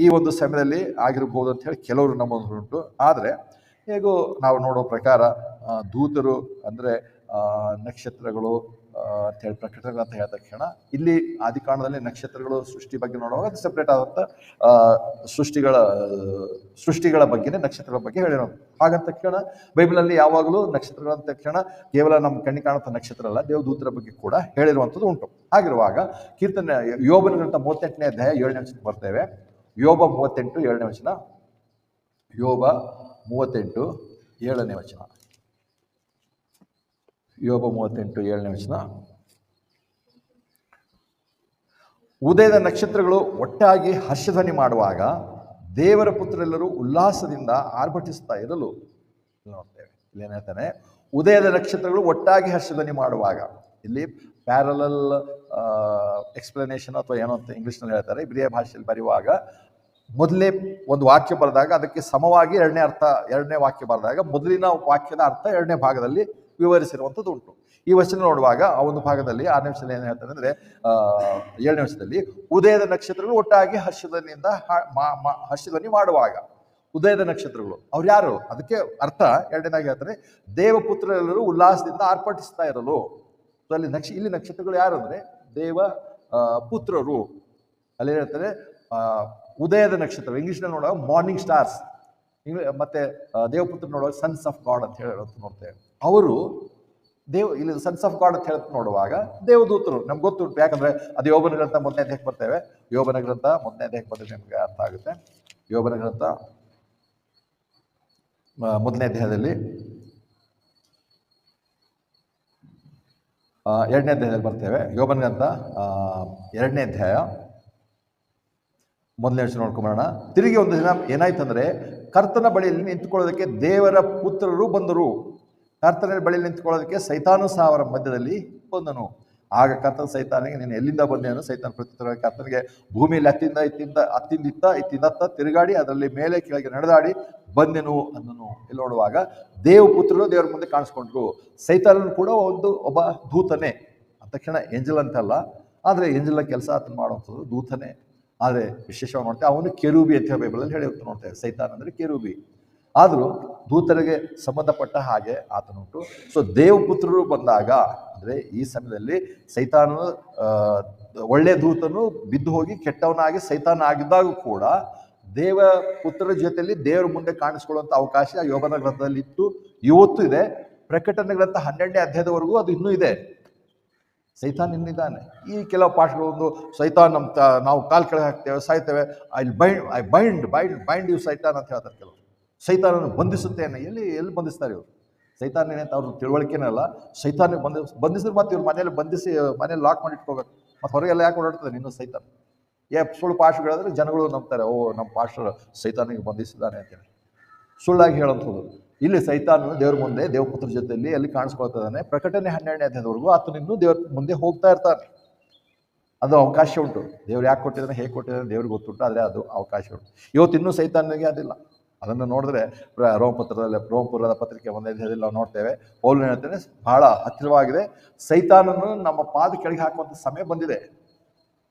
ಈ ಒಂದು ಸಮಯದಲ್ಲಿ ಆಗಿರ್ಬೋದು ಅಂತ ಹೇಳಿ ಕೆಲವರು ನಂಬೋದುಂಟು. ಆದರೆ ಹೇಗೂ ನಾವು ನೋಡೋ ಪ್ರಕಾರ ದೂತರು ಅಂದರೆ ನಕ್ಷತ್ರಗಳು ಅಂತೇಳಿ ಪ್ರಕಟಣೆ ಅಂತ ಹೇಳಿದ ತಕ್ಷಣ ಇಲ್ಲಿ ಆದಿಕಾಂಡದಲ್ಲಿ ನಕ್ಷತ್ರಗಳು ಸೃಷ್ಟಿ ಬಗ್ಗೆ ನೋಡುವಾಗ ಅದು ಸೆಪ್ರೇಟ್ ಆದಂಥ ಸೃಷ್ಟಿಗಳ ಬಗ್ಗೆನೇ ನಕ್ಷತ್ರಗಳ ಬಗ್ಗೆ ಹೇಳಿರೋದು. ಹಾಗಂತ ತಕ್ಷಣ ಬೈಬಲಲ್ಲಿ ಯಾವಾಗಲೂ ನಕ್ಷತ್ರಗಳ ತಕ್ಷಣ ಕೇವಲ ನಮ್ಮ ಕಣ್ಣಿಗೆ ಕಾಣುವಂಥ ನಕ್ಷತ್ರ ಅಲ್ಲ, ದೇವದೂತರ ಬಗ್ಗೆ ಕೂಡ ಹೇಳಿರುವಂಥದ್ದು ಉಂಟು. ಹಾಗಿರುವಾಗ ಕೀರ್ತನೆ ಯೋಬನ ಗ್ರಂಥ 38ನೇ ಅಧ್ಯಾಯ 7ನೇ ವಚನಕ್ಕೆ ಬರ್ತೇವೆ. ಯೋಬ 38 7ನೇ ವಚನ. ಯೋಬ 38 7ನೇ ವಚನ. ಯೋಬ 38 7ನೇ ವಚನ. ಉದಯದ ನಕ್ಷತ್ರಗಳು ಒಟ್ಟಾಗಿ ಹರ್ಷಧ್ವನಿ ಮಾಡುವಾಗ ದೇವರ ಪುತ್ರರೆಲ್ಲರೂ ಉಲ್ಲಾಸದಿಂದ ಆರ್ಭಟಿಸ್ತಾ ಇರಲು ನೋಡ್ತೇವೆ. ಇಲ್ಲಿ ಏನ್ ಹೇಳ್ತಾನೆ, ಉದಯದ ನಕ್ಷತ್ರಗಳು ಒಟ್ಟಾಗಿ ಹರ್ಷಧ್ವನಿ ಮಾಡುವಾಗ. ಇಲ್ಲಿ ಪ್ಯಾರಲಲ್ ಎಕ್ಸ್ಪ್ಲನೇಷನ್ ಅಥವಾ ಏನೋ ಅಂತ ಇಂಗ್ಲೀಷ್ನಲ್ಲಿ ಹೇಳ್ತಾರೆ. ಇಬ್ರಿಯ ಭಾಷೆಯಲ್ಲಿ ಬರೆಯುವಾಗ ಮೊದಲೇ ಒಂದು ವಾಕ್ಯ ಬರೆದಾಗ ಅದಕ್ಕೆ ಸಮವಾಗಿ ಎರಡನೇ ವಾಕ್ಯ ಬರೆದಾಗ ಮೊದಲಿನ ವಾಕ್ಯದ ಅರ್ಥ 2ನೇ ಭಾಗದಲ್ಲಿ ವಿವರಿಸಿರುವಂಥದ್ದು ಉಂಟು. ಈ ವಚನ ನೋಡುವಾಗ ಆ ಒಂದು ಭಾಗದಲ್ಲಿ 6ನೇ ವಚನ ಏನು ಹೇಳ್ತಾರೆ ಅಂದರೆ 7ನೇ ವಚನದಲ್ಲಿ ಉದಯದ ನಕ್ಷತ್ರಗಳು ಒಟ್ಟಾಗಿ ಹರ್ಷಧ್ವನಿ ಮಾಡುವಾಗ. ಉದಯದ ನಕ್ಷತ್ರಗಳು. ಅವ್ರು ಯಾರು? ಅದಕ್ಕೆ ಅರ್ಥ ಎರಡನೇದಾಗಿ ಹೇಳ್ತಾರೆ, ದೇವಪುತ್ರರೆಲ್ಲರೂ ಉಲ್ಲಾಸದಿಂದ ಆರ್ಭಟಿಸ್ತಾ ಇರಲು. ಸೊ ಅಲ್ಲಿ ಇಲ್ಲಿ ನಕ್ಷತ್ರಗಳು ಯಾರು ಅಂದ್ರೆ ದೇವ ಪುತ್ರರು. ಅಲ್ಲಿ ಹೇಳ್ತಾರೆ ಉದಯದ ನಕ್ಷತ್ರ, ಇಂಗ್ಲಿಷ್ನಲ್ಲಿ ನೋಡುವಾಗ ಮಾರ್ನಿಂಗ್ ಸ್ಟಾರ್ಸ್, ಮತ್ತೆ ದೇವಪುತ್ರ ನೋಡುವಾಗ ಸನ್ಸ್ ಆಫ್ ಗಾಡ್ ಅಂತ ಹೇಳಿ ನೋಡ್ತೇವೆ. ಅವರು ಇಲ್ಲಿ ಸನ್ಸ್ ಆಫ್ ಗಾಡ್ ಅಂತ ಹೇಳಿ ನೋಡುವಾಗ ದೇವದೂತರು ನಮ್ಗೆ ಗೊತ್ತುಂಟು, ಯಾಕಂದ್ರೆ ಅದು ಯೋಬನ ಗ್ರಂಥ ಮೊದಲನೇ ಅಧ್ಯಾಯಕ್ಕೆ ಬರ್ತೇವೆ. ಯೋಬನ ಗ್ರಂಥ ಮೊದಲನೇ ಅಧ್ಯಾಯಕ್ಕೆ ಬಂದರೆ ನಿಮಗೆ ಅರ್ಥ ಆಗುತ್ತೆ. ಯೋಬನ ಗ್ರಂಥ ಮೊದಲನೇ ಅಧ್ಯಾಯದಲ್ಲಿ ಎರಡನೇ ಅಧ್ಯಾಯದಲ್ಲಿ ಬರ್ತೇವೆ. ಯೋಬನ ಗ್ರಂಥ ಎರಡನೇ ಅಧ್ಯಾಯ ಮೊದಲನೇ ವರ್ಷ ನೋಡ್ಕೊಂಬರೋಣ. ತಿರುಗಿ ಒಂದು ದಿನ ಏನಾಯ್ತಂದ್ರೆ, ಕರ್ತನ ಬಳಿಯಲ್ಲಿ ನಿಂತುಕೊಳ್ಳೋದಕ್ಕೆ ದೇವರ ಪುತ್ರರು ಬಂದರು. ಕರ್ತನ ಬಳಿಯಲ್ಲಿ ನಿಂತುಕೊಳ್ಳೋದಕ್ಕೆ ಸೈತಾನು ಸಹ ಅವರ ಮಧ್ಯದಲ್ಲಿ ಬಂದನು. ಆಗ ಕರ್ತನ ಸೈತಾನಿಗೆ, ನೀನು ಎಲ್ಲಿಂದ ಬಂದೇನು? ಸೈತಾನ ಪ್ರತ್ಯುತ್ತರ ಕರ್ತನಿಗೆ, ಭೂಮಿಯಲ್ಲಿ ಅತ್ತಿಂದಿತ್ತ ತಿರುಗಾಡಿ ಅದರಲ್ಲಿ ಮೇಲೆ ಕೆಳಗೆ ನಡೆದಾಡಿ ಬಂದೆನು ಅಂದನು. ಇಲ್ಲಿ ನೋಡುವಾಗ ದೇವಪುತ್ರರು ದೇವರ ಮುಂದೆ ಕಾಣಿಸ್ಕೊಂಡ್ರು. ಸೈತಾನನು ಕೂಡ ಒಬ್ಬ ದೂತನೇ. ಅಂದ ತಕ್ಷಣ ಏಂಜಲ್ ಅಂತಲ್ಲ, ಆದರೆ ಏಂಜಲ್ನ ಕೆಲಸ ಆತನ ಮಾಡುವಂಥದ್ದು ದೂತನೇ. ಆದರೆ ವಿಶೇಷವಾಗಿ ನೋಡ್ತೇವೆ, ಅವನು ಕೆರೂಬಿ ಅಂತ ಬೈಬಲಲ್ಲಿ ಹೇಳಿ ನೋಡ್ತೇವೆ. ಸೈತಾನ್ ಅಂದರೆ ಕೆರೂಬಿ. ಆದರೂ ದೂತರಿಗೆ ಸಂಬಂಧಪಟ್ಟ ಹಾಗೆ ಆತನುಂಟು. ಸೊ ದೇವಪುತ್ರರು ಬಂದಾಗ ಅಂದರೆ ಈ ಸಮಯದಲ್ಲಿ ಸೈತಾನು ಒಳ್ಳೆ ದೂತನು ಬಿದ್ದು ಹೋಗಿ ಕೆಟ್ಟವನಾಗಿ ಸೈತಾನ ಆಗಿದ್ದಾಗ ಕೂಡ ದೇವ ಪುತ್ರರ ಜೊತೆಯಲ್ಲಿ ದೇವರ ಮುಂದೆ ಕಾಣಿಸ್ಕೊಳ್ಳುವಂಥ ಅವಕಾಶ ಯೋಬನ ಗ್ರಂಥದಲ್ಲಿ ಇತ್ತು, ಇವತ್ತು ಇದೆ. ಪ್ರಕಟಣೆ ಗ್ರಂಥ 12ನೇ ಅಧ್ಯಾಯದವರೆಗೂ ಅದು ಇನ್ನೂ ಇದೆ. ಸೈತಾನ್ ಇನ್ನಿದ್ದಾನೆ. ಈ ಕೆಲವು ಪಾಠಗಳು, ಒಂದು ಸೈತಾನ್ ನಾವು ಕಾಲ್ ಕೆಳಗೆ ಹಾಕ್ತೇವೆ, ಸಾಯ್ತೇವೆ, ಐ ಬೈಂಡ್ ಯು ಸೈತಾನ್ ಅಂತ ಹೇಳ್ತಾರೆ ಕೆಲವರು. ಸೈತಾನನ್ನು ಬಂಧಿಸುತ್ತೇನೆ. ಎಲ್ಲಿ ಬಂಧಿಸ್ತಾರೆ ಇವರು? ಸೈತಾನ್ ಏನಂತ ಅವ್ರ ತಿಳುವಳಿಕೆನೇ ಅಲ್ಲ. ಸೈತಾನಿಗೆ ಬಂಧಿಸಿದ್ರೆ ಮತ್ತೆ ಇವ್ರು ಮನೇಲಿ ಲಾಕ್ ಮಾಡಿ ಇಟ್ಕೋಬೇಕು. ಮತ್ತು ಹೊರಗೆಲ್ಲ ಯಾಕೆ ಓಡಾಡ್ತದೆ ನಿನ್ನೂ ಸೈತಾನ್? ಸುಳ್ಳು ಪಾಠಗಳಿದ್ರೆ ಜನಗಳು ನಂಬ್ತಾರೆ, ನಮ್ಮ ಪಾಸ್ಟರ್ ಸೈತಾನಿಗೆ ಬಂಧಿಸಿದ್ದಾನೆ ಅಂತೇಳಿ ಸುಳ್ಳಾಗಿ ಹೇಳೋಂಥದ್ದು. ಇಲ್ಲಿ ಸೈತಾನು ದೇವ್ರ ಮುಂದೆ ದೇವಪುತ್ರ ಜೊತೆಯಲ್ಲಿ ಅಲ್ಲಿ ಕಾಣಿಸ್ಕೊಳ್ತಿದ್ದಾನೆ. ಪ್ರಕಟಣೆ 12ನೇ ಅಧ್ಯಾಯದವರೆಗೂ ಆತನು ಇನ್ನೂ ದೇವ್ರ ಮುಂದೆ ಹೋಗ್ತಾ ಇರ್ತಾನೆ. ಅದು ಅವಕಾಶ ಉಂಟು. ದೇವ್ರು ಯಾಕೆ ಕೊಟ್ಟಿದ್ದಾನೆ, ಹೇಗೆ ಕೊಟ್ಟಿದ್ದಾನೆ ದೇವ್ರಿಗೆ ಗೊತ್ತುಂಟು, ಆದರೆ ಅದು ಅವಕಾಶ ಉಂಟು. ಇವತ್ತು ಇನ್ನೂ ಸೈತಾನಿಗೆ ಅದಿಲ್ಲ. ಅದನ್ನು ನೋಡಿದ್ರೆ ರೋಮಪುರದ ಪತ್ರಿಕೆ 1ನೇ ಅಧ್ಯಾಯದಲ್ಲಿ ನಾವು ನೋಡ್ತೇವೆ. ಪೌಲನು ಹೇಳ್ತಾನೆ, ಬಹಳ ಹತ್ತಿರವಾಗಿದೆ, ಸೈತಾನನ್ನು ನಮ್ಮ ಪಾದ ಕೆಳಗೆ ಹಾಕುವಂಥ ಸಮಯ ಬಂದಿದೆ.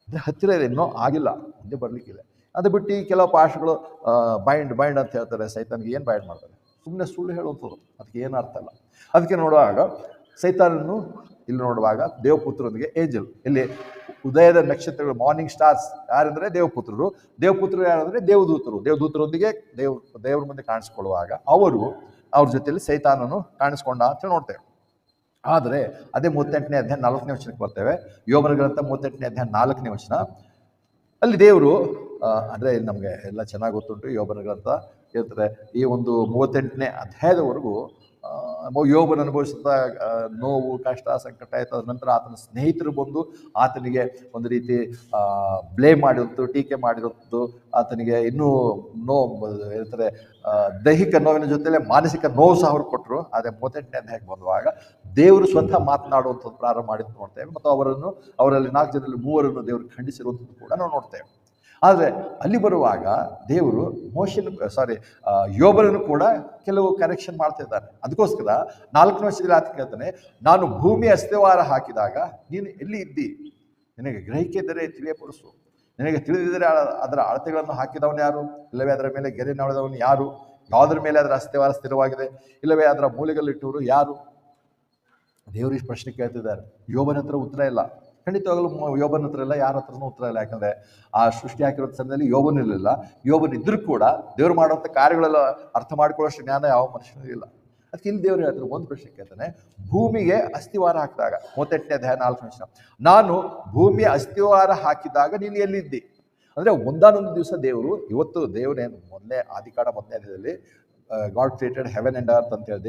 ಅಂದರೆ ಹತ್ತಿರ ಇದೆ, ಇನ್ನೂ ಆಗಿಲ್ಲ, ಮುಂದೆ ಬರಲಿಕ್ಕಿದೆ. ಅದು ಬಿಟ್ಟು ಕೆಲವು ಪಾಠಗಳು ಬೈಂಡ್ ಅಂತ ಹೇಳ್ತಾರೆ. ಸೈತಾನಿಗೆ ಏನು ಬೈಂಡ್ ಮಾಡ್ತಾರೆ? ಸುಮ್ಮನೆ ಸುಳ್ಳು ಹೇಳುವಂಥದ್ದು, ಅದಕ್ಕೆ ಏನು ಅರ್ಥ ಅಲ್ಲ. ಅದಕ್ಕೆ ನೋಡುವಾಗ ಸೈತಾನನ್ನು ಇಲ್ಲಿ ನೋಡುವಾಗ ದೇವಪುತ್ರರೊಂದಿಗೆ ಏಂಜಲ್, ಇಲ್ಲಿ ಉದಯದ ನಕ್ಷತ್ರಗಳು, ಮಾರ್ನಿಂಗ್ ಸ್ಟಾರ್ಸ್ ಯಾರಂದರೆ ದೇವಪುತ್ರರು ಯಾರಂದರೆ ದೇವದೂತರೊಂದಿಗೆ ದೇವ್ರ ಮುಂದೆ ಕಾಣಿಸ್ಕೊಳ್ಳುವಾಗ ಅವ್ರ ಜೊತೆಯಲ್ಲಿ ಸೈತಾನನು ಕಾಣಿಸ್ಕೊಂಡ ಅಂತ ನೋಡ್ತೇವೆ. ಆದರೆ ಅದೇ 38ನೇ ಅಧ್ಯಾಯ 4ನೇ ವಚನಕ್ಕೆ ಬರ್ತೇವೆ. ಯೋಬನ ಗ್ರಂಥ 38ನೇ ಅಧ್ಯಾಯ 4ನೇ ವಚನ. ಅಲ್ಲಿ ದೇವರು ಅಂದರೆ ನಮಗೆ ಎಲ್ಲ ಚೆನ್ನಾಗಿ ಗೊತ್ತುಂಟು. ಯೋಬನ ಗ್ರಂಥ ಹೇಳ್ತಾರೆ, ಈ ಒಂದು 38ನೇ ಅಧ್ಯಾಯದವರೆಗೂ ಯೋಬನ ಅನುಭವಿಸಿದ ನೋವು, ಕಷ್ಟ, ಸಂಕಟ ಆಯ್ತು. ಅದ ನಂತರ ಆತನ ಸ್ನೇಹಿತರು ಬಂದು ಆತನಿಗೆ ಒಂದು ರೀತಿ ಬ್ಲೇಮ್ ಮಾಡಿರುತ್ತು, ಟೀಕೆ ಮಾಡಿರುತ್ತು. ಆತನಿಗೆ ಇನ್ನೂ ಹೇಳ್ತಾರೆ ದೈಹಿಕ ನೋವಿನ ಜೊತೆಲೆ ಮಾನಸಿಕ ನೋವು ಸಹ ಅವ್ರು ಕೊಟ್ಟರು. ಆದರೆ 38ನೇ ಅಧ್ಯಾಯಕ್ಕೆ ಬಂದುವಾಗ ದೇವರು ಸ್ವತಃ ಮಾತನಾಡುವಂಥದ್ದು ಪ್ರಾರಂಭ ಮಾಡಿದ್ದು ನೋಡ್ತೇವೆ. ಮತ್ತು ಅವರಲ್ಲಿ 4 ಜನರಲ್ಲಿ 3 ದೇವರು ಖಂಡಿಸಿರುವಂಥದ್ದು ಕೂಡ ನಾವು ನೋಡ್ತೇವೆ. ಆದರೆ ಅಲ್ಲಿ ಬರುವಾಗ ದೇವರು ಯೋಬನನ್ನು ಕೂಡ ಕೆಲವು ಕರೆಕ್ಷನ್ ಮಾಡ್ತಾ ಇದ್ದಾನೆ. ಅದಕ್ಕೋಸ್ಕರ 4ನೇ ವರ್ಷದಲ್ಲಿ ಆತ ಕೇಳ್ತಾನೆ, ನಾನು ಭೂಮಿಯ ಅಸ್ತಿವಾರ ಹಾಕಿದಾಗ ನೀನು ಎಲ್ಲಿ ಇದ್ದಿ? ನಿನಗೆ ಗ್ರಹಿಕೆ ಇದ್ದರೆ ತಿಳಿಯಪಡಿಸು. ನಿನಗೆ ತಿಳಿದಿದ್ದರೆ ಅದರ ಅಳತೆಗಳನ್ನು ಹಾಕಿದವನು ಯಾರು? ಇಲ್ಲವೇ ಅದರ ಮೇಲೆ ಗೆರೆ ನಡೆದವನು ಯಾರು? ಯಾವುದರ ಮೇಲೆ ಅದರ ಅಸ್ತಿವಾರ ಸ್ಥಿರವಾಗಿದೆ? ಇಲ್ಲವೇ ಅದರ ಮೂಲೆಗಲ್ಲಿಟ್ಟವರು ಯಾರು? ದೇವರು ಈ ಪ್ರಶ್ನೆ ಕೇಳ್ತಿದ್ದಾರೆ. ಯೋಬನ ಹತ್ರ ಉತ್ತರ ಇಲ್ಲ. ಖಂಡಿತವಾಗಲೂ ಯೋಬನ ಹತ್ರ ಇಲ್ಲ, ಯಾರ ಹತ್ರನೂ ಉತ್ತರ ಇಲ್ಲ. ಯಾಕಂದರೆ ಆ ಸೃಷ್ಟಿ ಹಾಕಿರೋ ಸಮಯದಲ್ಲಿ ಯೋಬನಿರಲಿಲ್ಲ. ಯೋಬನ ಇದ್ರೂ ಕೂಡ ದೇವರು ಮಾಡುವಂಥ ಕಾರ್ಯಗಳೆಲ್ಲ ಅರ್ಥ ಮಾಡ್ಕೊಳ್ಳೋಷ್ಟು ಜ್ಞಾನ ಯಾವ ಮನುಷ್ಯನಿಗೂ ಇಲ್ಲ. ಅದಕ್ಕೆ ಇಲ್ಲಿ ದೇವರು ಹೇಳ್ತಾರೆ, ಒಂದು ಪ್ರಶ್ನೆ ಕೇಳ್ತಾನೆ, ಭೂಮಿಗೆ ಅಸ್ತಿವಾರ ಹಾಕಿದಾಗ 38ನೇ ಅಧ್ಯಾಯ 4ನೇ ವಚನ, ನಾನು ಭೂಮಿಯ ಅಸ್ತಿವಾರ ಹಾಕಿದಾಗ ನೀನು ಎಲ್ಲಿದ್ದಿ? ಅಂದರೆ ಒಂದಾನೊಂದು ದಿವಸ ದೇವರು, ಇವತ್ತು ದೇವರೇನು ಮೊದಲನೇ ಆದಿಕಾಂಡ 1ನೇ ಅಧ್ಯಾಯದಲ್ಲಿ god created Heaven and earth ಅಂತ ಹೇಳಿ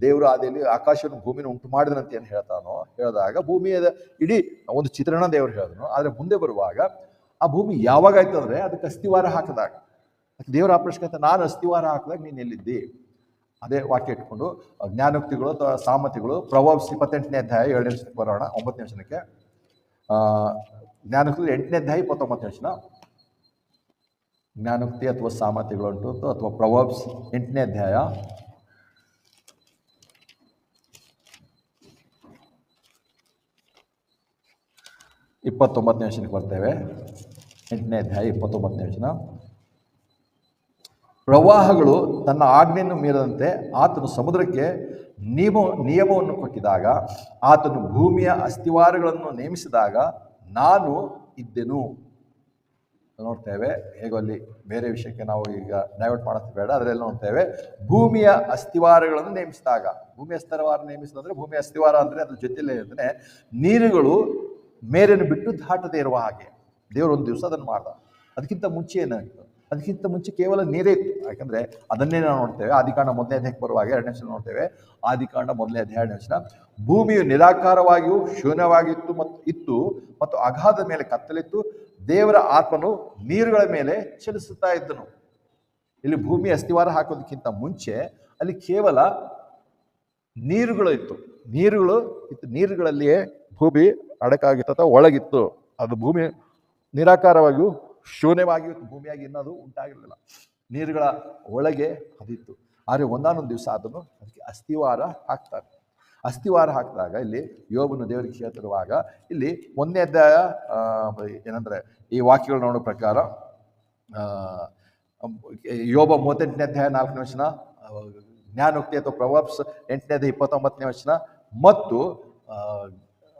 ದೇವರು ಆದಿಯಲ್ಲಿ ಆಕಾಶವನ್ನು ಭೂಮಿನ ಉಂಟು ಮಾಡಿದನಂತ ಏನು ಹೇಳಿದಾಗ ಭೂಮಿಯ ಇಡೀ ಒಂದು ಚಿತ್ರಣ ದೇವರು ಹೇಳಿದನು. ಆದರೆ ಮುಂದೆ ಬರುವಾಗ ಆ ಭೂಮಿ ಯಾವಾಗ ಆಯ್ತು ಅಂದರೆ ಅದಕ್ಕೆ ಅಸ್ತಿವಾರ ಹಾಕಿದಾಗ, ದೇವರ ಆ ಪ್ರಶ್ನೆ ಅಂತ, ನಾನು ಅಸ್ತಿವಾರ ಹಾಕಿದಾಗ ನೀನು ಎಲ್ಲಿದ್ದಿ? ಅದೇ ವಾಕ್ಯ ಇಟ್ಕೊಂಡು ಜ್ಞಾನೋಕ್ತಿಗಳು ಅಥವಾ ಸಾಮತಿಗಳು, ಪ್ರೊವರ್ಬ್ಸ್ 28ನೇ ಅಧ್ಯಾಯ 7ನೇ ವಚನಕ್ಕೆ ಬರೋಣ. 9ನೇ ವಚನಕ್ಕೆ ಜ್ಞಾನೋಕ್ತಿ 8ನೇ ಅಧ್ಯಾಯ 29ನೇ ವಚನ. ಜ್ಞಾನೋಕ್ತಿ ಅಥವಾ ಸಾಮತಿಗಳು ಉಂಟು, ಅಥವಾ ಪ್ರೊವರ್ಬ್ಸ್ 8ನೇ ಅಧ್ಯಾಯ 29ನೇ ವಚನಕ್ಕೆ ಬರ್ತೇವೆ. 8ನೇ ಅಧ್ಯಾಯ 29ನೇ ವಚನ. ಪ್ರವಾಹಗಳು ತನ್ನ ಆಜ್ಞೆಯನ್ನು ಮೀರದಂತೆ ಆತನು ಸಮುದ್ರಕ್ಕೆ ನಿಯಮವನ್ನು ಕೊಟ್ಟಿದಾಗ, ಆತನು ಭೂಮಿಯ ಅಸ್ಥಿವಾರಗಳನ್ನು ನೇಮಿಸಿದಾಗ ನಾನು ಇದ್ದೆನು. ನೋಡ್ತೇವೆ. ಹೇಗೋ ಅಲ್ಲಿ ಬೇರೆ ವಿಷಯಕ್ಕೆ ನಾವು ಈಗ ಡೈವರ್ಟ್ ಮಾಡೋದು ಬೇಡ, ಅದರಲ್ಲಿ ನೋಡ್ತೇವೆ ಭೂಮಿಯ ಅಸ್ಥಿವಾರಗಳನ್ನು ನೇಮಿಸಿದಾಗ. ಭೂಮಿಯ ಅಸ್ಥಿವಾರ ನೇಮಿಸಿದ್ರೆ, ಭೂಮಿಯ ಅಸ್ಥಿವಾರ ಅಂದರೆ ಅದ್ರ ಜೊತೆಲೇ ಅಂದರೆ ನೀರುಗಳು ಮೇರೆಯನ್ನು ಬಿಟ್ಟು ದಾಟದೇ ಇರುವ ಹಾಗೆ ದೇವರು ಒಂದು ದಿವಸ ಅದನ್ನು ಮಾಡ್ದ. ಅದಕ್ಕಿಂತ ಮುಂಚೆ ಏನಾಗಿತ್ತು? ಅದಕ್ಕಿಂತ ಮುಂಚೆ ಕೇವಲ ನೀರೇ ಇತ್ತು. ಯಾಕಂದರೆ ಅದನ್ನೇ ನಾವು ನೋಡ್ತೇವೆ. ಆದಿಕಾಂಡ 1ನೇ ಅಧ್ಯಾಯಕ್ಕೆ ಬರುವಾಗ 2ನೇ ವಚನ ನೋಡ್ತೇವೆ. ಆದಿಕಾಂಡ 1ನೇ ಅಧ್ಯಾಯ 2ನೇ ವಚನ, ಭೂಮಿಯು ನಿರಾಕಾರವಾಗಿಯೂ ಶೂನ್ಯವಾಗಿತ್ತು ಮತ್ತು ಅಗಾಧದ ಮೇಲೆ ಕತ್ತಲಿತ್ತು, ದೇವರ ಆತ್ಮನು ನೀರುಗಳ ಮೇಲೆ ಚಲಿಸುತ್ತಾ ಇದ್ದನು. ಇಲ್ಲಿ ಭೂಮಿ ಅಸ್ಥಿವಾರ ಹಾಕೋದಕ್ಕಿಂತ ಮುಂಚೆ ಅಲ್ಲಿ ಕೇವಲ ನೀರುಗಳು ಇತ್ತು. ನೀರುಗಳಲ್ಲಿಯೇ ಭೂಮಿ ಅಡಕಾಗಿತ್ತು ಅಥವಾ ಒಳಗಿತ್ತು. ಅದು ಭೂಮಿ ನಿರಾಕಾರವಾಗಿಯೂ ಶೂನ್ಯವಾಗಿಯೂ ಭೂಮಿಯಾಗಿ ಇನ್ನದು ಉಂಟಾಗಿರಲಿಲ್ಲ. ನೀರುಗಳ ಒಳಗೆ ಅದಿತ್ತು. ಆದರೆ ಒಂದಾನೊಂದು ದಿವಸ ಅದನ್ನು ಅದಕ್ಕೆ ಅಸ್ಥಿವಾರ ಹಾಕ್ತಾರೆ. ಅಸ್ಥಿವಾರ ಹಾಕಿದಾಗ ಇಲ್ಲಿ ಯೋಬನು ದೇವರಿಗೆ ಕೇಳ್ತಿರುವಾಗ ಇಲ್ಲಿ 1ನೇ ಅಧ್ಯಾಯ ಏನಂದರೆ ಈ ವಾಕ್ಯಗಳು ನೋಡೋ ಪ್ರಕಾರ ಯೋಬ 38ನೇ ಅಧ್ಯಾಯ 4ನೇ ವಚನ, ಜ್ಞಾನೋಕ್ತಿ ಅಥವಾ ಪ್ರೊವರ್ಬ್ಸ್ 8ನೇ ಅಧ್ಯಾಯ 29ನೇ ವಚನ ಮತ್ತು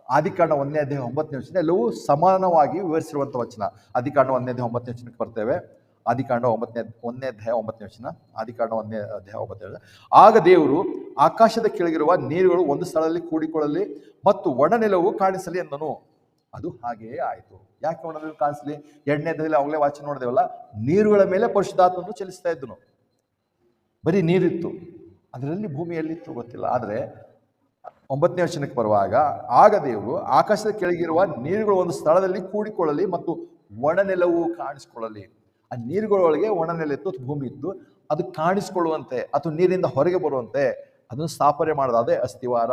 ಆದಿಕಾಂಡ 1ನೇ ಅಧ್ಯಾಯ 9ನೇ ವಚನ ಎಲ್ಲವೂ ಸಮಾನವಾಗಿ ವಿವರಿಸಿರುವಂಥ ವಚನ. ಆದಿಕಾಂಡ 1ನೇ ಅಧ್ಯಾಯ 9ನೇ ವಚನಕ್ಕೆ ಬರ್ತೇವೆ. ಆದಿಕಾಂಡ 1ನೇ ಅಧ್ಯಾಯ 9ನೇ ವಚನ, ಆದಿಕಾಂಡ 1ನೇ ಅಧ್ಯಾಯ 9ನೇ ವಚನ. ಆಗ ದೇವರು ಆಕಾಶದ ಕೆಳಗಿರುವ ನೀರುಗಳು ಒಂದು ಸ್ಥಳದಲ್ಲಿ ಕೂಡಿಕೊಳ್ಳಲಿ ಮತ್ತು ಒಣನೆಲವು ಕಾಣಿಸಲಿ ಎಂದನು. ಅದು ಹಾಗೆಯೇ ಆಯಿತು. ಯಾಕೆ ಒಣನೆಲವು ಕಾಣಿಸಲಿ? 2ನೇ ಅಧ್ಯಾಯದಲ್ಲಿ ಅವಾಗಲೇ ವಾಚನ ನೋಡಿದೆವಲ್ಲ, ನೀರುಗಳ ಮೇಲೆ ಪರಿಶುದ್ಧಾತ್ಮನು ಚಲಿಸ್ತಾ ಇದ್ದನು. ಬರೀ ನೀರಿತ್ತು, ಅದರಲ್ಲಿ ಭೂಮಿಯಲ್ಲಿತ್ತು ಗೊತ್ತಿಲ್ಲ. ಆದರೆ 9ನೇ ವಚನಕ್ಕೆ ಬರುವಾಗ ಆಗ ದೇವರು ಆಕಾಶದ ಕೆಳಗಿರುವ ನೀರುಗಳು ಒಂದು ಸ್ಥಳದಲ್ಲಿ ಕೂಡಿಕೊಳ್ಳಲಿ ಮತ್ತು ಒಣನೆಲವು ಕಾಣಿಸ್ಕೊಳ್ಳಲಿ. ಆ ನೀರುಗಳೊಳಗೆ ಒಣನೆಲೆ ಇತ್ತು, ಭೂಮಿ ಇತ್ತು, ಅದು ಕಾಣಿಸ್ಕೊಳ್ಳುವಂತೆ ಅಥವಾ ನೀರಿಂದ ಹೊರಗೆ ಬರುವಂತೆ ಅದನ್ನು ಸ್ಥಾಪನೆ ಮಾಡೋದು, ಅದೇ ಅಸ್ಥಿವಾರ.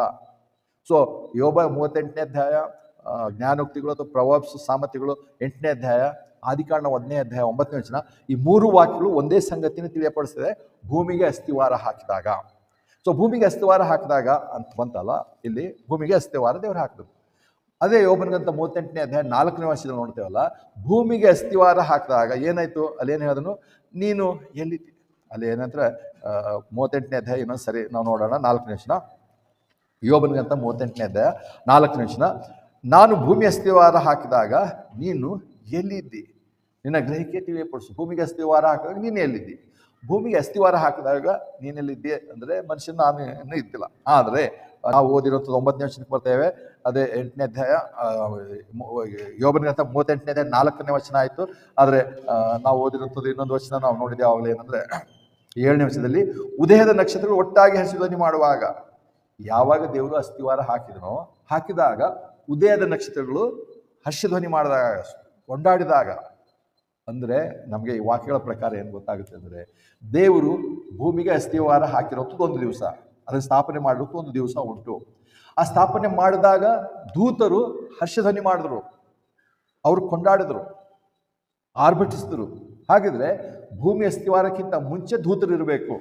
ಸೊ ಯೋಬ 38ನೇ ಅಧ್ಯಾಯ, ಜ್ಞಾನೋಕ್ತಿಗಳು ಅಥವಾ ಪ್ರೊವರ್ಬ್ಸ್ ಸಾಮರ್ಥ್ಯಗಳು 8ನೇ ಅಧ್ಯಾಯ, ಆದಿಕಾಂಡ 1ನೇ ಅಧ್ಯಾಯ 9ನೇ ವಚನ, ಈ 3 ವಾಕ್ಯಗಳು ಒಂದೇ ಸಂಗತಿನ ತಿಳಿಯಪಡಿಸ್ತದೆ. ಭೂಮಿಗೆ ಅಸ್ಥಿವಾರ ಹಾಕಿದಾಗ. ಸೊ ಭೂಮಿಗೆ ಅಸ್ಥಿವಾರ ಹಾಕಿದಾಗ ಅಂತ ಬಂತಲ್ಲ, ಇಲ್ಲಿ ಭೂಮಿಗೆ ಅಸ್ಥಿವಾರ ದೇವರು ಹಾಕಿದ್ರು. ಅದೇ ಯೋಬನಿಗಂತ 38ನೇ ಅಧ್ಯಾಯ 4ನೇ ವಚನದಲ್ಲಿ ನೋಡ್ತೇವಲ್ಲ, ಭೂಮಿಗೆ ಅಸ್ಥಿವಾರ ಹಾಕಿದಾಗ ಏನಾಯ್ತು? ಅಲ್ಲೇನು ಹೇಳಿದನು? ನೀನು ಎಲ್ಲಿದ್ದಿ? ಅಲ್ಲಿ ಏನಂದ್ರೆ 38ನೇ ಅಧ್ಯಾಯ ಇನ್ನೊಂದು ಸರಿ ನಾವು ನೋಡೋಣ. 4ನೇ ವಚನ, ಯೋಬನಿಗಂತ 38ನೇ ಅಧ್ಯಾಯ 4ನೇ ವಚನ, ನಾನು ಭೂಮಿ ಅಸ್ಥಿವಾರ ಹಾಕಿದಾಗ ನೀನು ಎಲ್ಲಿದ್ದಿ? ನಿನ್ನ ಗ್ರಹಿಕೆ ತಿಳಿಯಪಡಿಸು. ಭೂಮಿಗೆ ಅಸ್ಥಿವಾರ ಹಾಕಿದಾಗ ನೀನು ಎಲ್ಲಿದ್ದಿ? ಭೂಮಿಗೆ ಅಸ್ಥಿವಾರ ಹಾಕಿದಾಗ ನೀನೆಲ್ಲಿದ್ದೆ ಅಂದರೆ ಮನುಷ್ಯನ ನಾನು ಇನ್ನೂ ಇದ್ದಿಲ್ಲ. ಆದರೆ ನಾವು ಓದಿರೋಂಥದ್ದು 9ನೇ ವಚನಕ್ಕೆ ಬರ್ತೇವೆ. ಅದೇ 8ನೇ ಅಧ್ಯಾಯ ಯೋಬನಿಗಂತ 38ನೇ ಅಧ್ಯಾಯ 4ನೇ ವಚನ ಆಯಿತು. ಆದರೆ ನಾವು ಓದಿರೋಂಥದ್ದು ಇನ್ನೊಂದು ವಚನ ನಾವು ನೋಡಿದ್ದೆ ಆವಾಗಲೇ, ಏನಂದರೆ 7ನೇ ವಚನದಲ್ಲಿ, ಉದಯದ ನಕ್ಷತ್ರಗಳು ಒಟ್ಟಾಗಿ ಹರ್ಷಧ್ವನಿ ಮಾಡುವಾಗ. ಯಾವಾಗ ದೇವರು ಅಸ್ಥಿವಾರ ಹಾಕಿದಾಗ ಉದಯದ ನಕ್ಷತ್ರಗಳು ಹರ್ಷಧ್ವನಿ ಮಾಡಿದಾಗ, ಕೊಂಡಾಡಿದಾಗ. ಅಂದರೆ ನಮಗೆ ಈ ವಾಕ್ಯಗಳ ಪ್ರಕಾರ ಏನು ಗೊತ್ತಾಗುತ್ತೆ ಅಂದರೆ, ದೇವರು ಭೂಮಿಗೆ ಅಸ್ಥಿವಾರ ಹಾಕಿರೋದು ಒಂದು ದಿವಸ, ಅದನ್ನು ಸ್ಥಾಪನೆ ಮಾಡೋದು ಒಂದು ದಿವಸ ಉಂಟು. ಆ ಸ್ಥಾಪನೆ ಮಾಡಿದಾಗ ದೂತರು ಹರ್ಷಧ್ವನಿ ಮಾಡಿದ್ರು, ಅವರು ಕೊಂಡಾಡಿದ್ರು, ಆರ್ಭಟಿಸಿದ್ರು. ಹಾಗಿದ್ರೆ ಭೂಮಿ ಅಸ್ಥಿವಾರಕ್ಕಿಂತ ಮುಂಚೆ ದೂತರು ಇರಬೇಕು.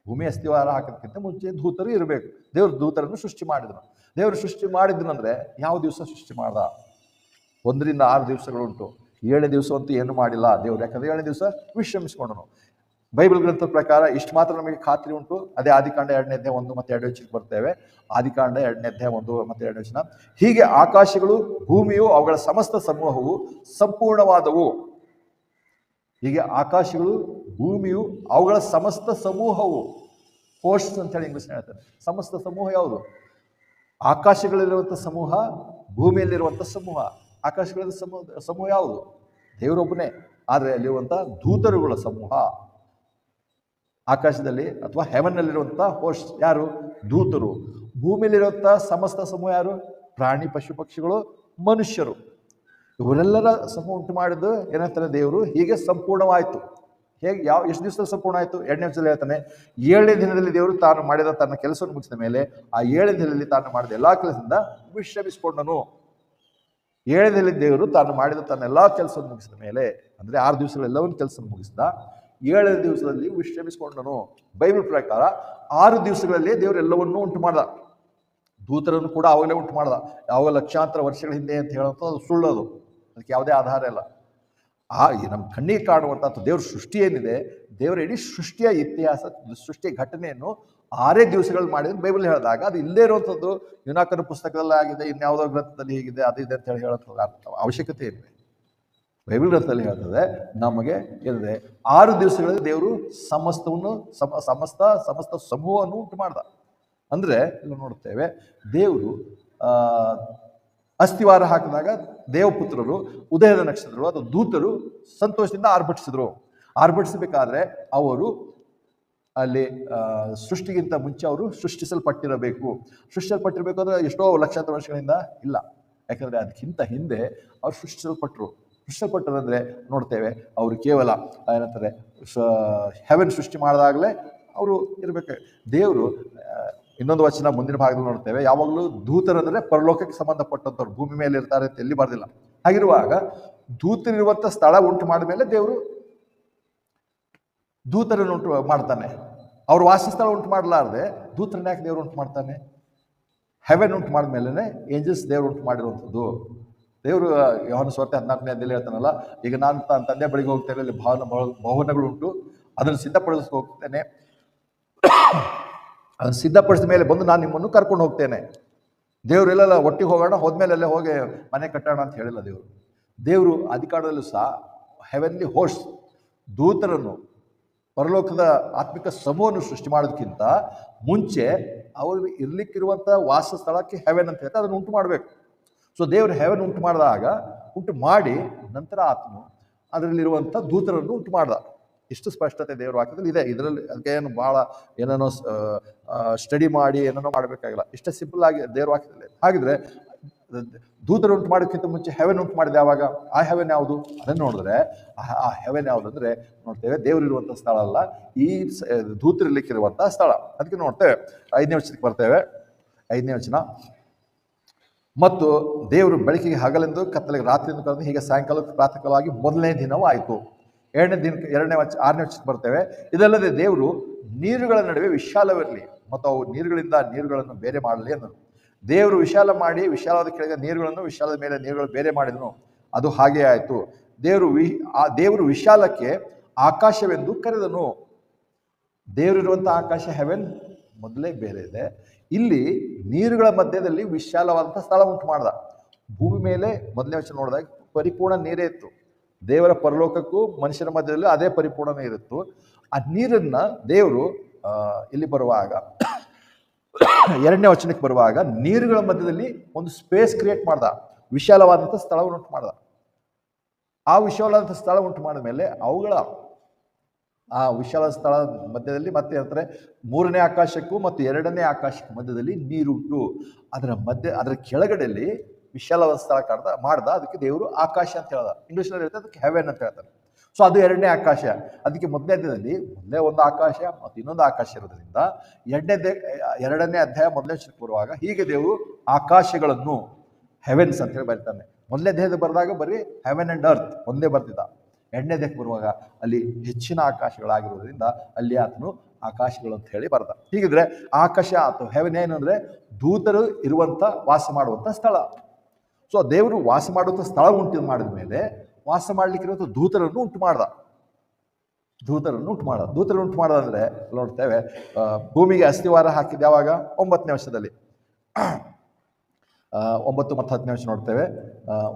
ಭೂಮಿ ಅಸ್ಥಿವಾರ ಹಾಕೋದಕ್ಕಿಂತ ಮುಂಚೆ ದೂತರು ಇರಬೇಕು. ದೇವರು ದೂತರನ್ನು ಸೃಷ್ಟಿ ಮಾಡಿದ್ರು. ದೇವರು ಸೃಷ್ಟಿ ಮಾಡಿದ್ನಂದ್ರೆ ಯಾವ ದಿವಸ ಸೃಷ್ಟಿ ಮಾಡ್ದ? 1 ರಿಂದ 6 ದಿವಸಗಳುಂಟು. 7ನೇ ದಿವಸ ಅಂತೂ ಏನು ಮಾಡಿಲ್ಲ ದೇವರು. ಯಾಕಂದರೆ 7ನೇ ದಿವಸ ವಿಶ್ರಮಿಸ್ಕೊಂಡನು. ಬೈಬಲ್ ಗ್ರಂಥದ ಪ್ರಕಾರ ಇಷ್ಟು ಮಾತ್ರ ನಮಗೆ ಖಾತ್ರಿ ಉಂಟು. ಅದೇ ಆದಿಕಾಂಡ 2ನೇ ಅಧ್ಯಾಯ 1 ಮತ್ತು 2 ವಚನಕ್ಕೆ ಬರ್ತೇವೆ. ಆದಿಕಾಂಡ 2ನೇ ಅಧ್ಯಾಯ 1 ಮತ್ತು 2 ವಚನ, ಹೀಗೆ ಆಕಾಶಗಳು ಭೂಮಿಯು ಅವುಗಳ ಸಮಸ್ತ ಸಮೂಹವು ಸಂಪೂರ್ಣವಾದವು. ಹೀಗೆ ಆಕಾಶಗಳು ಭೂಮಿಯು ಅವುಗಳ ಸಮಸ್ತ ಸಮೂಹವು, ಹೋಸ್ಟ್ಸ್ ಅಂತ ಹೇಳಿ ಇಂಗ್ಲಿಷ್ ಹೇಳ್ತಾರೆ. ಸಮಸ್ತ ಸಮೂಹ ಯಾವುದು? ಆಕಾಶಗಳಲ್ಲಿರುವಂಥ ಸಮೂಹ, ಭೂಮಿಯಲ್ಲಿರುವಂಥ ಸಮೂಹ. ಆಕಾಶಗಳ ಸಮೂಹ ಯಾವುದು? ದೇವರೊಬ್ಬನೇ. ಆದರೆ ಅಲ್ಲಿರುವಂಥ ದೂತರುಗಳ ಸಮೂಹ. ಆಕಾಶದಲ್ಲಿ ಅಥವಾ ಹೆವನ್ನಲ್ಲಿರುವಂಥ ಹೋಸ್ಟ್ ಯಾರು? ದೂತರು. ಭೂಮಿಯಲ್ಲಿರುವಂಥ ಸಮಸ್ತ ಸಮೂಹ ಯಾರು? ಪ್ರಾಣಿ, ಪಶು, ಪಕ್ಷಿಗಳು, ಮನುಷ್ಯರು. ಇವರೆಲ್ಲರ ಸಮೂಹ ಉಂಟು ಮಾಡಿದ್ದು ಏನಂತಾರೆ ದೇವರು? ಹೀಗೆ ಸಂಪೂರ್ಣವಾಯಿತು. ಹೇಗೆ ಎಷ್ಟು ದಿವಸದಲ್ಲಿ ಸಂಪೂರ್ಣ ಆಯಿತು? 2ನೇ ವಚನದಲ್ಲಿ ಹೇಳ್ತಾನೆ, 7ನೇ ದಿನದಲ್ಲಿ ದೇವರು ತಾನು ಮಾಡಿದ ತನ್ನ ಕೆಲಸವನ್ನು ಮುಗಿಸಿದ ಮೇಲೆ ಆ 7ನೇ ದಿನದಲ್ಲಿ ತಾನು ಮಾಡಿದ ಎಲ್ಲ ಕೆಲಸದಿಂದ ವಿಶ್ರಮಿಸಿಕೊಂಡನು. 7ನೇ ದಿನದಲ್ಲಿ ದೇವರು ತಾನು ಮಾಡಿದ ತನ್ನ ಎಲ್ಲ ಕೆಲಸವನ್ನು ಮುಗಿಸಿದ ಮೇಲೆ, ಅಂದರೆ 6 ದಿವಸಗಳೆಲ್ಲವನ್ನು ಕೆಲಸ ಮುಗಿಸಿದ, 7ನೇ ದಿವಸದಲ್ಲಿ ವಿಶ್ರಮಿಸಿಕೊಂಡನು. ಬೈಬಲ್ ಪ್ರಕಾರ 6 ದಿವಸಗಳಲ್ಲಿ ದೇವರು ಎಲ್ಲವನ್ನೂ ಉಂಟು ಮಾಡ್ದ. ದೂತರನ್ನು ಕೂಡ ಅವಾಗಲೇ ಉಂಟು ಮಾಡ್ದ. ಯಾವ ಲಕ್ಷಾಂತರ ವರ್ಷಗಳ ಹಿಂದೆ ಅಂತ ಹೇಳುವಂಥ ಅದು ಸುಳ್ಳದು. ಅದಕ್ಕೆ ಯಾವುದೇ ಆಧಾರ ಇಲ್ಲ. ನಮ್ಮ ಕಣ್ಣಿಗೆ ಕಾಣುವಂಥ ಅಥವಾ ದೇವ್ರ ಸೃಷ್ಟಿ ಏನಿದೆ, ದೇವರ ಇಡೀ ಸೃಷ್ಟಿಯ ಇತಿಹಾಸ, ಸೃಷ್ಟಿಯ ಘಟನೆಯನ್ನು 6 ದಿವಸಗಳು ಮಾಡಿದ್ರೆ ಬೈಬಲ್ ಹೇಳಿದಾಗ ಅದು ಇಲ್ಲೇ ಇರುವಂಥದ್ದು ಯುನಾಕನ ಪುಸ್ತಕದಲ್ಲಿ ಆಗಿದೆ, ಇನ್ಯಾವುದೋ ಗ್ರಂಥದಲ್ಲಿ ಹೀಗಿದೆ, ಅದಿದೆ ಅಂತ ಹೇಳಿ ಹೇಳೋ ಅವಶ್ಯಕತೆ ಇದೆ. ಬೈಬಲ್ ಗ್ರಂಥದಲ್ಲಿ ಹೇಳ್ತದೆ ನಮಗೆ ಏನಿದೆ 6 ದಿವಸಗಳಲ್ಲಿ ದೇವರು ಸಮಸ್ತ ಸಮೂಹವನ್ನು ಉಂಟು ಮಾಡ್ದ. ಅಂದರೆ ಇಲ್ಲಿ ನೋಡ್ತೇವೆ, ದೇವರು ಅಸ್ಥಿವಾರ ಹಾಕಿದಾಗ ದೇವಪುತ್ರರು, ಉದಯದ ನಕ್ಷತ್ರರು ಅಥವಾ ದೂತರು ಸಂತೋಷದಿಂದ ಆರ್ಭಟಿಸಬೇಕಾದ್ರೆ ಅವರು ಅಲ್ಲಿ ಸೃಷ್ಟಿಗಿಂತ ಮುಂಚೆ ಅವರು ಸೃಷ್ಟಿಸಲ್ಪಟ್ಟಿರಬೇಕು ಅಂದರೆ ಎಷ್ಟೋ ಲಕ್ಷಾಂತರ ವರ್ಷಗಳಿಂದ ಇಲ್ಲ, ಯಾಕಂದರೆ ಅದಕ್ಕಿಂತ ಹಿಂದೆ ಅವ್ರು ಸೃಷ್ಟಿಸಲ್ಪಟ್ಟರಂದ್ರೆ ನೋಡ್ತೇವೆ ಅವರು ಕೇವಲ ಏನಂತಾರೆ ಹೆವೆನ್ ಸೃಷ್ಟಿ ಮಾಡಿದಾಗಲೇ ಅವರು ಇರಬೇಕು. ದೇವರು ಇನ್ನೊಂದು ವಚನ ಮುಂದಿನ ಭಾಗದಲ್ಲಿ ನೋಡ್ತೇವೆ, ಯಾವಾಗಲೂ ದೂತರಂದ್ರೆ ಪರಲೋಕಕ್ಕೆ ಸಂಬಂಧಪಟ್ಟಂಥವ್ರು, ಭೂಮಿ ಮೇಲೆ ಇರ್ತಾರೆ ಅಂತ ಎಲ್ಲಿ ಬರ್ದಿಲ್ಲ. ಹಾಗಿರುವಾಗ ದೂತರಿರುವಂಥ ಸ್ಥಳ ಉಂಟು ಮಾಡಿದ ಮೇಲೆ ದೇವರು ದೂತರನ್ನು ಉಂಟು ಮಾಡ್ತಾನೆ. ಅವ್ರ ವಾಸಸ್ಥಳ ಉಂಟು ಮಾಡಲಾರ್ದೆ ದೂತರನ್ನ ಯಾಕೆ ದೇವರು ಉಂಟು ಮಾಡ್ತಾನೆ? ಹೆವೆನ್ ಉಂಟು ಮಾಡಿದ್ಮೇಲೆ ಏಂಜಲ್ಸ್ ದೇವರು ಉಂಟು ಮಾಡಿರುವಂಥದ್ದು. ದೇವರು ಯೋಹಾನ ಸುವಾರ್ತೆ 14ನೇ ಅಧ್ಯಾಯದಲ್ಲಿ ಹೇಳ್ತಾನಲ್ಲ, ಈಗ ನಾನು ತಂದೆ ಬಳಿಗೆ ಹೋಗ್ತೇನೆ, ಅಲ್ಲಿ ಭವನಗಳುಂಟು, ಅದನ್ನು ಸಿದ್ಧಪಡಿಸ್ಕೊ ಹೋಗ್ತೇನೆ, ಅದನ್ನು ಸಿದ್ಧಪಡಿಸಿದ ಮೇಲೆ ಬಂದು ನಾನು ನಿಮ್ಮನ್ನು ಕರ್ಕೊಂಡು ಹೋಗ್ತೇನೆ. ದೇವರು ಎಲ್ಲೆಲ್ಲ ಒಟ್ಟಿಗೆ ಹೋಗೋಣ, ಹೋದ್ಮೇಲೆ ಅಲ್ಲೇ ಹೋಗಿ ಮನೆ ಕಟ್ಟೋಣ ಅಂತ ಹೇಳಿಲ್ಲ ದೇವರು ಅಧಿಕಾರದಲ್ಲೂ ಸಹ ಹೆವೆನ್ಲಿ ಹೋಸ್ಟ್ ದೂತರನ್ನು, ಪರಲೋಕದ ಆತ್ಮಿಕ ಸಮೂಹವನ್ನು ಸೃಷ್ಟಿ ಮಾಡೋದಕ್ಕಿಂತ ಮುಂಚೆ ಅವರು ಇರ್ಲಿಕ್ಕಿರುವಂಥ ವಾಸ ಸ್ಥಳಕ್ಕೆ ಹೆವೆನ್ ಅಂತ ಹೇಳ್ತಾರೆ, ಅದನ್ನು ಉಂಟು ಮಾಡಬೇಕು. ಸೊ ದೇವರು ಹೆವೆನ್ ಉಂಟು ಮಾಡಿ ನಂತರ ಆತ್ಮ ಅದರಲ್ಲಿರುವಂಥ ದೂತರನ್ನು ಉಂಟು ಮಾಡ್ದ. ಇಷ್ಟು ಸ್ಪಷ್ಟತೆ ದೇವರ ವಾಕ್ಯದಲ್ಲಿ ಇದೆ. ಇದರಲ್ಲಿ ಅದಕ್ಕೆ ಏನು ಭಾಳ ಏನೇನೋ ಸ್ಟಡಿ ಮಾಡಿ ಏನೇನೋ ಮಾಡಬೇಕಾಗಿಲ್ಲ, ಇಷ್ಟೇ ಸಿಂಪಲ್ ಆಗಿ ದೇವರ ವಾಕ್ಯದಲ್ಲಿ. ಹಾಗಿದ್ರೆ ದೂತರು ಉಂಟು ಮಾಡೋಕ್ಕಿಂತ ಮುಂಚೆ ಹೆವೆನ್ ಉಂಟು ಮಾಡಿದೆ. ಯಾವಾಗ? ಆ ಹೆವೆನ್ ಯಾವುದು? ಅದನ್ನು ನೋಡಿದ್ರೆ ಆ ಹೆವೆನ್ ಯಾವುದಂದ್ರೆ ನೋಡ್ತೇವೆ, ದೇವರಿರುವಂಥ ಸ್ಥಳ ಅಲ್ಲ, ಈ ದೂತರಿರ್ಲಿಕ್ಕಿರುವಂಥ ಸ್ಥಳ. ಅದಕ್ಕೆ ನೋಡ್ತೇವೆ 5ನೇ ವಚನಕ್ಕೆ ಬರ್ತೇವೆ. 5ನೇ ವಚನ, ಮತ್ತು ದೇವರು ಬೆಳಕಿಗೆ ಹಗಲೆಂದು ಕತ್ತಲೆಗೆ ರಾತ್ರಿ ಎಂದು ಕರೆದು, ಹೀಗೆ ಸಾಯಂಕಾಲಕ್ಕೆ ಪ್ರಾತಃಕಾಲವಾಗಿ 1ನೇ ದಿನವೂ ಆಯಿತು. 6ನೇ ವಚನಕ್ಕೆ ಬರ್ತೇವೆ, ಇದಲ್ಲದೆ ದೇವರು ನೀರುಗಳ ನಡುವೆ ವಿಶಾಲವಿರಲಿ ಮತ್ತು ಅವು ನೀರುಗಳನ್ನು ಬೇರೆ ಮಾಡಲಿ ಎಂದರು. ದೇವರು ವಿಶಾಲ ಮಾಡಿ ವಿಶಾಲವಾದ ಕೆಳಗೆ ನೀರುಗಳನ್ನು, ವಿಶಾಲದ ಮೇಲೆ ನೀರುಗಳು ಬೇರೆ ಮಾಡಿದನು, ಅದು ಹಾಗೇ ಆಯಿತು. ದೇವರು ವಿಶಾಲಕ್ಕೆ ಆಕಾಶವೆಂದು ಕರೆದನು. ದೇವರಿರುವಂಥ ಆಕಾಶ ಹೆವೆನ್ ಮೊದಲೇ ಬೇರೆ ಇದೆ. ಇಲ್ಲಿ ನೀರುಗಳ ಮಧ್ಯದಲ್ಲಿ ವಿಶಾಲವಾದಂಥ ಸ್ಥಳ ಉಂಟು ಮಾಡ್ದ. ಭೂಮಿ ಮೇಲೆ 1ನೇ ವಚನ ನೋಡಿದಾಗ ಪರಿಪೂರ್ಣ ನೀರೇ ಇತ್ತು. ದೇವರ ಪರಲೋಕಕ್ಕೂ ಮನುಷ್ಯರ ಮಧ್ಯದಲ್ಲಿ ಅದೇ ಪರಿಪೂರ್ಣನೇ ಇರುತ್ತು. ಆ ನೀರನ್ನ ದೇವರು ಇಲ್ಲಿ ಬರುವಾಗ 2ನೇ ವಚನಕ್ಕೆ ಬರುವಾಗ ನೀರುಗಳ ಮಧ್ಯದಲ್ಲಿ ಒಂದು ಸ್ಪೇಸ್ ಕ್ರಿಯೇಟ್ ಮಾಡ್ದ, ವಿಶಾಲವಾದಂಥ ಸ್ಥಳವನ್ನು ಉಂಟು ಮಾಡ್ದ. ಆ ವಿಶಾಲವಾದಂಥ ಸ್ಥಳ ಉಂಟು ಮಾಡಿದ ಮೇಲೆ ಆ ವಿಶಾಲ ಸ್ಥಳ ಮಧ್ಯದಲ್ಲಿ ಮತ್ತೆ ಅಂತಾರೆ 3ನೇ ಆಕಾಶಕ್ಕೂ ಮತ್ತು 2ನೇ ಆಕಾಶಕ್ಕೂ ಮಧ್ಯದಲ್ಲಿ ನೀರುಂಟು. ಅದರ ಕೆಳಗಡೆಯಲ್ಲಿ ವಿಶಾಲವಾದ ಸ್ಥಳ ಮಾಡ್ದ. ಅದಕ್ಕೆ ದೇವರು ಆಕಾಶ ಅಂತ ಹೇಳ್ದ. ಇಂಗ್ಲೀಷ್ನಲ್ಲಿ ಹೇಳ್ತಾರೆ ಅದಕ್ಕೆ ಹೆವೆನ್ ಅಂತ ಹೇಳ್ತಾರೆ. ಸೊ ಅದು 2ನೇ ಆಕಾಶ. ಅದಕ್ಕೆ ಮೊದಲನೇ ಒಂದು ಆಕಾಶ ಮತ್ತು ಇನ್ನೊಂದು ಆಕಾಶ ಇರೋದ್ರಿಂದ 2ನೇ ಅಧ್ಯಾಯ 1ನೇ ವಚನಕ್ಕೆ ಬರುವಾಗ ಹೀಗೆ ದೇವರು ಆಕಾಶಗಳನ್ನು ಹೆವೆನ್ಸ್ ಅಂತ ಹೇಳಿ ಬರೀತಾನೆ. 1ನೇ ಅಧ್ಯಾಯದ ಬರೆದಾಗ ಬರೀ ಹೆವೆನ್ ಅಂಡ್ ಅರ್ತ್ ಒಂದೇ ಬರ್ತಿದ್ದ. 2ನೇ ಅಧ್ಯಾಯಕ್ಕೆ ಬರುವಾಗ ಅಲ್ಲಿ ಹೆಚ್ಚಿನ ಆಕಾಶಗಳಾಗಿರೋದ್ರಿಂದ ಅಲ್ಲಿ ಆತನು ಆಕಾಶಗಳು ಅಂತ ಹೇಳಿ ಬರ್ದ. ಹೀಗಿದ್ರೆ ಆಕಾಶ ಅಥವಾ ಹೆವೆನ್ ಏನಂದ್ರೆ ದೂತರು ಇರುವಂಥ ವಾಸ ಮಾಡುವಂಥ ಸ್ಥಳ. ಸೊ ದೇವರು ವಾಸ ಮಾಡುವಂಥ ಸ್ಥಳ ಉಂಟು ಮಾಡಿದ ಮೇಲೆ ವಾಸ ಮಾಡ್ಲಿಕ್ಕಿರುವಂಥ ದೂತರನ್ನು ಉಂಟು ಮಾಡ್ದ. ದೂತರನ್ನು ಉಂಟು ಮಾಡೋದಂದ್ರೆ ನೋಡ್ತೇವೆ, ಭೂಮಿಗೆ ಅಸ್ಥಿವಾರ ಹಾಕಿದ ಯಾವಾಗ? 9ನೇ ವರ್ಷದಲ್ಲಿ. 9 ಮತ್ತು 10ನೇ ವರ್ಷ ನೋಡ್ತೇವೆ.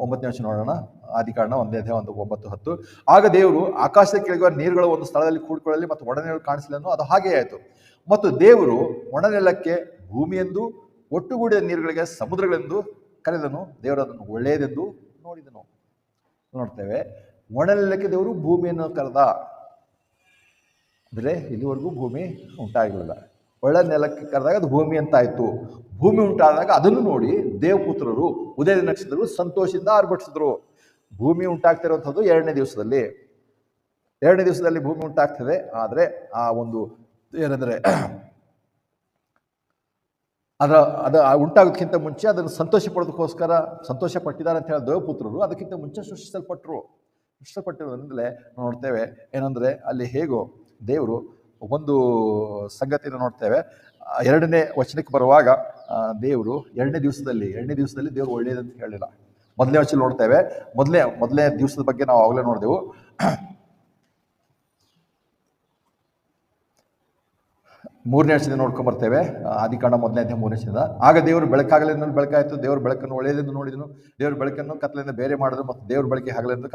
9ನೇ ವರ್ಷ ನೋಡೋಣ. ಆದಿಕಾಂಡ 1ನೇ ಅಧ್ಯಾಯ 9, 10. ಆಗ ದೇವರು ಆಕಾಶದ ಕೆಳಗುವ ನೀರುಗಳು ಒಂದು ಸ್ಥಳದಲ್ಲಿ ಕೂಡಿಕೊಳ್ಳಲಿ ಮತ್ತು ಒಣನೆರಳು ಕಾಣಿಸಲೆಂದು ಅದು ಹಾಗೇ ಆಯಿತು. ಮತ್ತು ದೇವರು ಒಣನೆಲಕ್ಕೆ ಭೂಮಿಯೆಂದು ಒಟ್ಟುಗೂಡಿದ ನೀರುಗಳಿಗೆ ಸಮುದ್ರಗಳೆಂದು ಕರೆದನು. ದೇವರು ಅದನ್ನು ಒಳ್ಳೆಯದೆಂದು ನೋಡಿದನು. ನೋಡ್ತೇವೆ, ಒಣನೆಲಕ್ಕೆ ದೇವರು ಭೂಮಿಯನ್ನು ಕರೆದ. ಅಂದರೆ ಇಲ್ಲಿವರೆಗೂ ಭೂಮಿ ಉಂಟಾಗಿರಲಿಲ್ಲ. ಒಳ್ಳೆ ನೆಲಕ್ಕೆ ಕರೆದಾಗ ಅದು ಭೂಮಿ ಅಂತ ಆಯಿತು. ಭೂಮಿ ಉಂಟಾದಾಗ ಅದನ್ನು ನೋಡಿ ದೇವಪುತ್ರರು, ಉದಯದ ನಕ್ಷತ್ರರು ಸಂತೋಷದಿಂದ ಆರ್ಭಟಿಸಿದ್ರು. ಭೂಮಿ ಉಂಟಾಗ್ತಿರುವಂಥದ್ದು 2ನೇ ದಿವಸದಲ್ಲಿ. 2ನೇ ದಿವಸದಲ್ಲಿ ಭೂಮಿ ಉಂಟಾಗ್ತದೆ. ಆದರೆ ಆ ಒಂದು ಏನಂದರೆ ಅದು ಉಂಟಾಗೋದಕ್ಕಿಂತ ಮುಂಚೆ ಅದನ್ನು ಸಂತೋಷ ಪಟ್ಟಿದ್ದಾರೆ ಅಂತ ಹೇಳಿ ದೇವಪುತ್ರರು ಅದಕ್ಕಿಂತ ಮುಂಚೆ ಸೃಷ್ಟಿಸಲ್ಪಟ್ಟಿರೋದ್ರಿಂದಲೇ ನೋಡ್ತೇವೆ. ಏನಂದರೆ ಅಲ್ಲಿ ಹೇಗೋ ದೇವರು ಒಂದು ಸಂಗತಿಯನ್ನು ನೋಡ್ತೇವೆ. 2ನೇ ವಚನಕ್ಕೆ ಬರುವಾಗ ದೇವರು 2ನೇ ದಿವಸದಲ್ಲಿ ದೇವರು ಒಳ್ಳೆಯದಂತ ಹೇಳಿಲ್ಲ. ಮೊದಲನೇ ವರ್ಷದಲ್ಲಿ ನೋಡ್ತೇವೆ. ಮೊದಲನೇ ದಿವಸದ ಬಗ್ಗೆ ನಾವು ಆಗಲೇ ನೋಡಿದೆವು. ಮೂರನೇ ವರ್ಷದಿಂದ ನೋಡ್ಕೊಂಡ್ ಬರ್ತೇವೆ. ಆದಿಕಾಂಡ ಮೊದಲನೇ ಅಧ್ಯಾಯ 3ನೇ ವರ್ಷದಿಂದ. ಆಗ ದೇವರು ಬೆಳಕಾಗಲೆಂದು ಬೆಳಕಾಯಿತು, ದೇವರು ಬೆಳಕನ್ನು ಒಳ್ಳೆಯದೆಂದು ನೋಡಿದನು, ದೇವರು ಬೆಳಕನ್ನು ಕತ್ತಲೆಯಿಂದ ಬೇರೆ ಮಾಡಿದ್ರು, ಮತ್ತು ದೇವರು ಬೆಳಕಿಗೆ ಹಗಲೆಂದು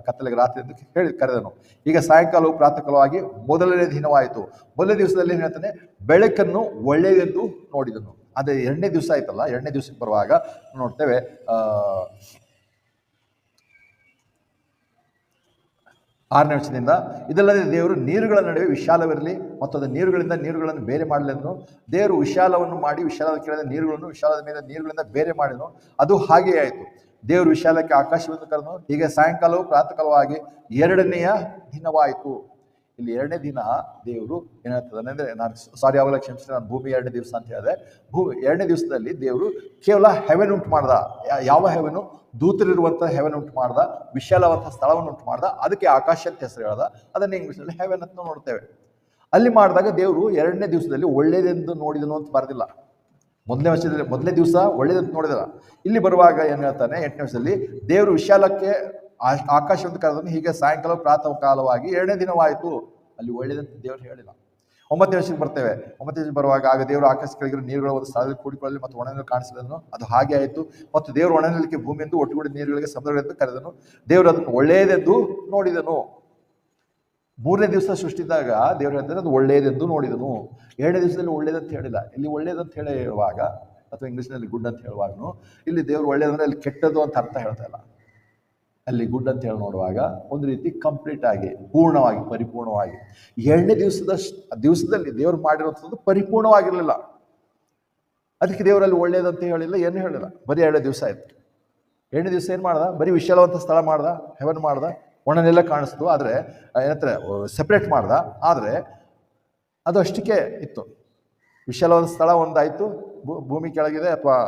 ಕತ್ತಲೆಗೆ ರಾತ್ರಿ ಎಂದು ಕರೆದನು. ಈಗ ಸಾಯಂಕಾಲವು ಪ್ರಾತಃಕಾಲವಾಗಿ ಮೊದಲನೇ ದಿನವಾಯಿತು. ಮೊದಲನೇ ದಿವಸದಲ್ಲಿ ಏನು ಹೇಳ್ತಾನೆ? ಬೆಳಕನ್ನು ಒಳ್ಳೆಯದೆಂದು ನೋಡಿದನು. ಅದೇ 2ನೇ ದಿವಸ ಆಯ್ತಲ್ಲ, 2ನೇ ದಿವಸಕ್ಕೆ ಬರುವಾಗ ನೋಡ್ತೇವೆ 6ನೇ ವರ್ಷದಿಂದ, ಇದಲ್ಲದೆ ದೇವರು ನೀರುಗಳ ನಡುವೆ ವಿಶಾಲವಿರಲಿ ಮತ್ತು ಅದು ನೀರುಗಳನ್ನು ಬೇರೆ ಮಾಡಲೆಂದು ದೇವರು ವಿಶಾಲವನ್ನು ಮಾಡಿ ವಿಶಾಲದ ಕೆಳಗೆ ನೀರುಗಳನ್ನು ವಿಶಾಲದ ಮೇಲೆ ನೀರುಗಳಿಂದ ಬೇರೆ ಮಾಡಿದನು. ಅದು ಹಾಗೆಯೇ ಆಯಿತು. ದೇವರು ವಿಶಾಲಕ್ಕೆ ಆಕಾಶವನ್ನು ಕರೆದನು. ಹೀಗೆ ಸಾಯಂಕಾಲವು ಪ್ರಾತಃಕಾಲವಾಗಿ 2ನೆಯ ದಿನವಾಯಿತು. ಇಲ್ಲಿ 2ನೇ ದಿನ ದೇವರು ಏನಾಗ್ತದೆ ಅಂದರೆ, ಅವಾಗಲೇ ಕ್ಷಮಿಸಿದ್ರೆ, ನಾನು ಭೂಮಿ 2ನೇ ದಿವಸ ಅಂತ ಹೇಳಿದೆ. 2ನೇ ದಿವಸದಲ್ಲಿ ದೇವರು ಕೇವಲ ಹೆವೆನ್ ಉಂಟು ಮಾಡ್ದ. ಯಾವ ಹೆವೆನು? ದೂತರಿರುವಂಥ ಹೆವೆನ್ ಉಂಟು ಮಾಡ್ದ, ವಿಶಾಲವಂಥ ಸ್ಥಳವನ್ನು ಉಂಟು ಮಾಡ್ದ. ಅದಕ್ಕೆ ಆಕಾಶ ಅಂತ ಹೆಸರು ಹೇಳ್ದ. ಅದನ್ನು ಇಂಗ್ಲೀಷಲ್ಲಿ ಹೆವೆನ್ ಅಂತ ನೋಡ್ತೇವೆ. ಅಲ್ಲಿ ಮಾಡಿದಾಗ ದೇವರು 2ನೇ ದಿವಸದಲ್ಲಿ ಒಳ್ಳೇದೆಂದು ನೋಡಿದನು ಅಂತ ಬರೆದಿಲ್ಲ. ಮೊದಲನೇ ದಿವಸ ಒಳ್ಳೇದಂತ ನೋಡಿದಲ್ಲ. ಇಲ್ಲಿ ಬರುವಾಗ ಏನು ಹೇಳ್ತಾನೆ? 8ನೇ ವರ್ಷದಲ್ಲಿ ದೇವರು ವಿಶಾಲಕ್ಕೆ ಆಕಾಶವನ್ನು ಕರೆದನು. ಹೀಗೆ ಸಾಯಂಕಾಲ ಪ್ರಾತಃ ಕಾಲವಾಗಿ 2ನೇ ದಿನವಾಯಿತು. ಅಲ್ಲಿ ಒಳ್ಳೇದಂತ ದೇವರು ಹೇಳಿಲ್ಲ. 9ನೇ ವರ್ಷಕ್ಕೆ ಬರ್ತೇವೆ. 9ನೇ ವರ್ಷಕ್ಕೆ ಬರುವಾಗ, ಆಗ ದೇವರು ಆಕಾಶ ಕೆಳಗಿರೋ ನೀರುಗಳ ಒಂದು ಸ್ಥಳದಲ್ಲಿ ಕೂಡಿಕೊಳ್ಳಲಿ ಮತ್ತು ಒಣನೆಲು ಕಾಣಿಸಿದನು. ಅದು ಹಾಗೆ ಆಯಿತು. ಮತ್ತು ದೇವರು ಒಣನೆಲಕ್ಕೆ ಭೂಮಿಯೆಂದು ಒಟ್ಟುಗೂಡಿ ನೀರುಗಳಿಗೆ ಸಮುದ್ರಗಳೆಂದು ಕರೆದನು. ದೇವರು ಅದನ್ನು ಒಳ್ಳೆಯದೆಂದು ನೋಡಿದನು. 3ನೇ ದಿವಸ ಸೃಷ್ಟಿಸಿದಾಗ ದೇವರು ಹೇಳ್ತಾರೆ ಅದು ಒಳ್ಳೆಯದೆಂದು ನೋಡಿದನು. 2ನೇ ದಿವಸದಲ್ಲಿ ಒಳ್ಳೇದಂತ ಹೇಳಿಲ್ಲ. ಇಲ್ಲಿ ಒಳ್ಳೇದಂತ ಹೇಳುವಾಗ, ಅಥವಾ ಇಂಗ್ಲೀಷ್ನಲ್ಲಿ ಗುಡ್ ಅಂತ ಹೇಳುವಾಗನು, ಇಲ್ಲಿ ದೇವರು ಒಳ್ಳೇದಂದ್ರೆ ಅಲ್ಲಿ ಕೆಟ್ಟದ್ದು ಅಂತ ಅರ್ಥ ಹೇಳ್ತಾ ಇಲ್ಲ. ಅಲ್ಲಿ ಗುಡ್ ಅಂತ ಹೇಳಿ ನೋಡುವಾಗ ಒಂದು ರೀತಿ ಕಂಪ್ಲೀಟ್ ಆಗಿ, ಪೂರ್ಣವಾಗಿ, ಪರಿಪೂರ್ಣವಾಗಿ. 2ನೇ ದಿವಸದಲ್ಲಿ ದೇವರು ಮಾಡಿರುವಂಥದ್ದು ಪರಿಪೂರ್ಣವಾಗಿರಲಿಲ್ಲ. ಅದಕ್ಕೆ ದೇವರಲ್ಲಿ ಒಳ್ಳೇದಂತ ಹೇಳಿಲ್ಲ, ಏನು ಹೇಳಿಲ್ಲ. ಬರೀ 2 ದಿವಸ ಆಯ್ತು. 2ನೇ ದಿವಸ ಏನು ಮಾಡ್ದ? ಬರೀ ವಿಶಾಲವಂತ ಸ್ಥಳ ಮಾಡ್ದ, ಹೆವನ್ ಮಾಡ್ದ, ಒಣನೆಲ್ಲ ಕಾಣಿಸ್ತು. ಆದರೆ ಏನಂತಾರೆ, ಸೆಪ್ರೇಟ್ ಮಾಡ್ದ. ಆದರೆ ಅದು ಅಷ್ಟಕ್ಕೆ ಇತ್ತು. ವಿಶಾಲವಾದ ಸ್ಥಳ ಒಂದಾಯಿತು, ಭೂಮಿ ಕೆಳಗಿದೆ ಅಥವಾ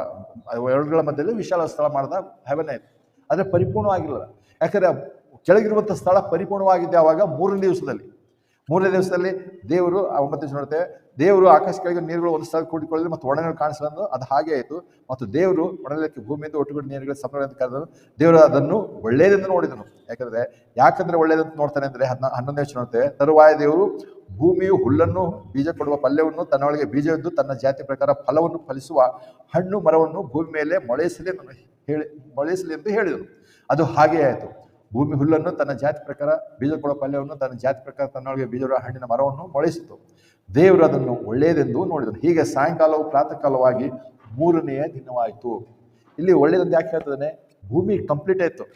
ಎರಡುಗಳ ಮಧ್ಯದಲ್ಲಿ ವಿಶಾಲವಾದ ಸ್ಥಳ ಮಾಡ್ದ, ಹೆವನ್ ಆಯಿತು. ಆದರೆ ಪರಿಪೂರ್ಣವಾಗಿಲ್ಲ. ಯಾಕಂದರೆ ಕೆಳಗಿರುವಂಥ ಸ್ಥಳ ಪರಿಪೂರ್ಣವಾಗಿದ್ದೆ ಆವಾಗ 3ನೇ ದಿವಸದಲ್ಲಿ ದೇವರು 9ನೇ ದಿವಸ ನೋಡ್ತೇವೆ, ದೇವರು ಆಕಾಶ ಕೆಳಗೆ ನೀರುಗಳು ಒಂದು ಸ್ಥಳ ಕೂಡಿಕೊಳ್ಳಲಿ ಮತ್ತು ಒಣನೆಲು ಕಾಣಿಸಲು. ಅದು ಹಾಗೆ ಆಯಿತು. ಮತ್ತು ದೇವರು ಒಣನೆಲಕ್ಕೆ ಭೂಮಿಯಿಂದ ಒಟ್ಟುಗೂಡಿ ನೀರುಗಳ ಸಮುದ್ರ ಅಂತ ಕರೆದನು. ದೇವರು ಅದನ್ನು ಒಳ್ಳೆಯದೆಂದು ನೋಡಿದನು. ಯಾಕಂದ್ರೆ ಒಳ್ಳೆಯದಂತ ನೋಡ್ತಾನೆ ಅಂದರೆ 11ನೇ ವರ್ಷ ನೋಡ್ತೇವೆ, ತರುವಾಯ ದೇವರು ಭೂಮಿಯು ಹುಲ್ಲನ್ನು, ಬೀಜ ಕೊಡುವ ಪಲ್ಯವನ್ನು, ತನ್ನೊಳಗೆ ಬೀಜವಿದ್ದು ತನ್ನ ಜಾತಿ ಪ್ರಕಾರ ಫಲವನ್ನು ಫಲಿಸುವ ಹಣ್ಣು ಮರವನ್ನು ಭೂಮಿ ಮೇಲೆ ಮೊಳೆಸಲಿ ಎಂದು ಹೇಳಿದನು. ಅದು ಹಾಗೆ ಆಯಿತು. ಭೂಮಿ ಹುಲ್ಲನ್ನು, ತನ್ನ ಜಾತಿ ಪ್ರಕಾರ ಬೀಜ ಕೊಡುವ ಪಲ್ಯವನ್ನು, ತನ್ನ ಜಾತಿ ಪ್ರಕಾರ ತನ್ನೊಳಗೆ ಬೀಜದ ಹಣ್ಣಿನ ಮರವನ್ನು ಮೊಳೆಸಿತು. ದೇವರು ಅದನ್ನು ಒಳ್ಳೆಯದೆಂದು ನೋಡಿದನು. ಹೀಗೆ ಸಾಯಂಕಾಲವು ಪ್ರಾತಃಕಾಲವಾಗಿ 3ನೆಯ ದಿನವಾಯಿತು. ಇಲ್ಲಿ ಒಳ್ಳೆಯದಂತ ಯಾಕೆ ಹೇಳ್ತದಾನೆ? ಭೂಮಿ ಕಂಪ್ಲೀಟ್ ಆಯಿತು.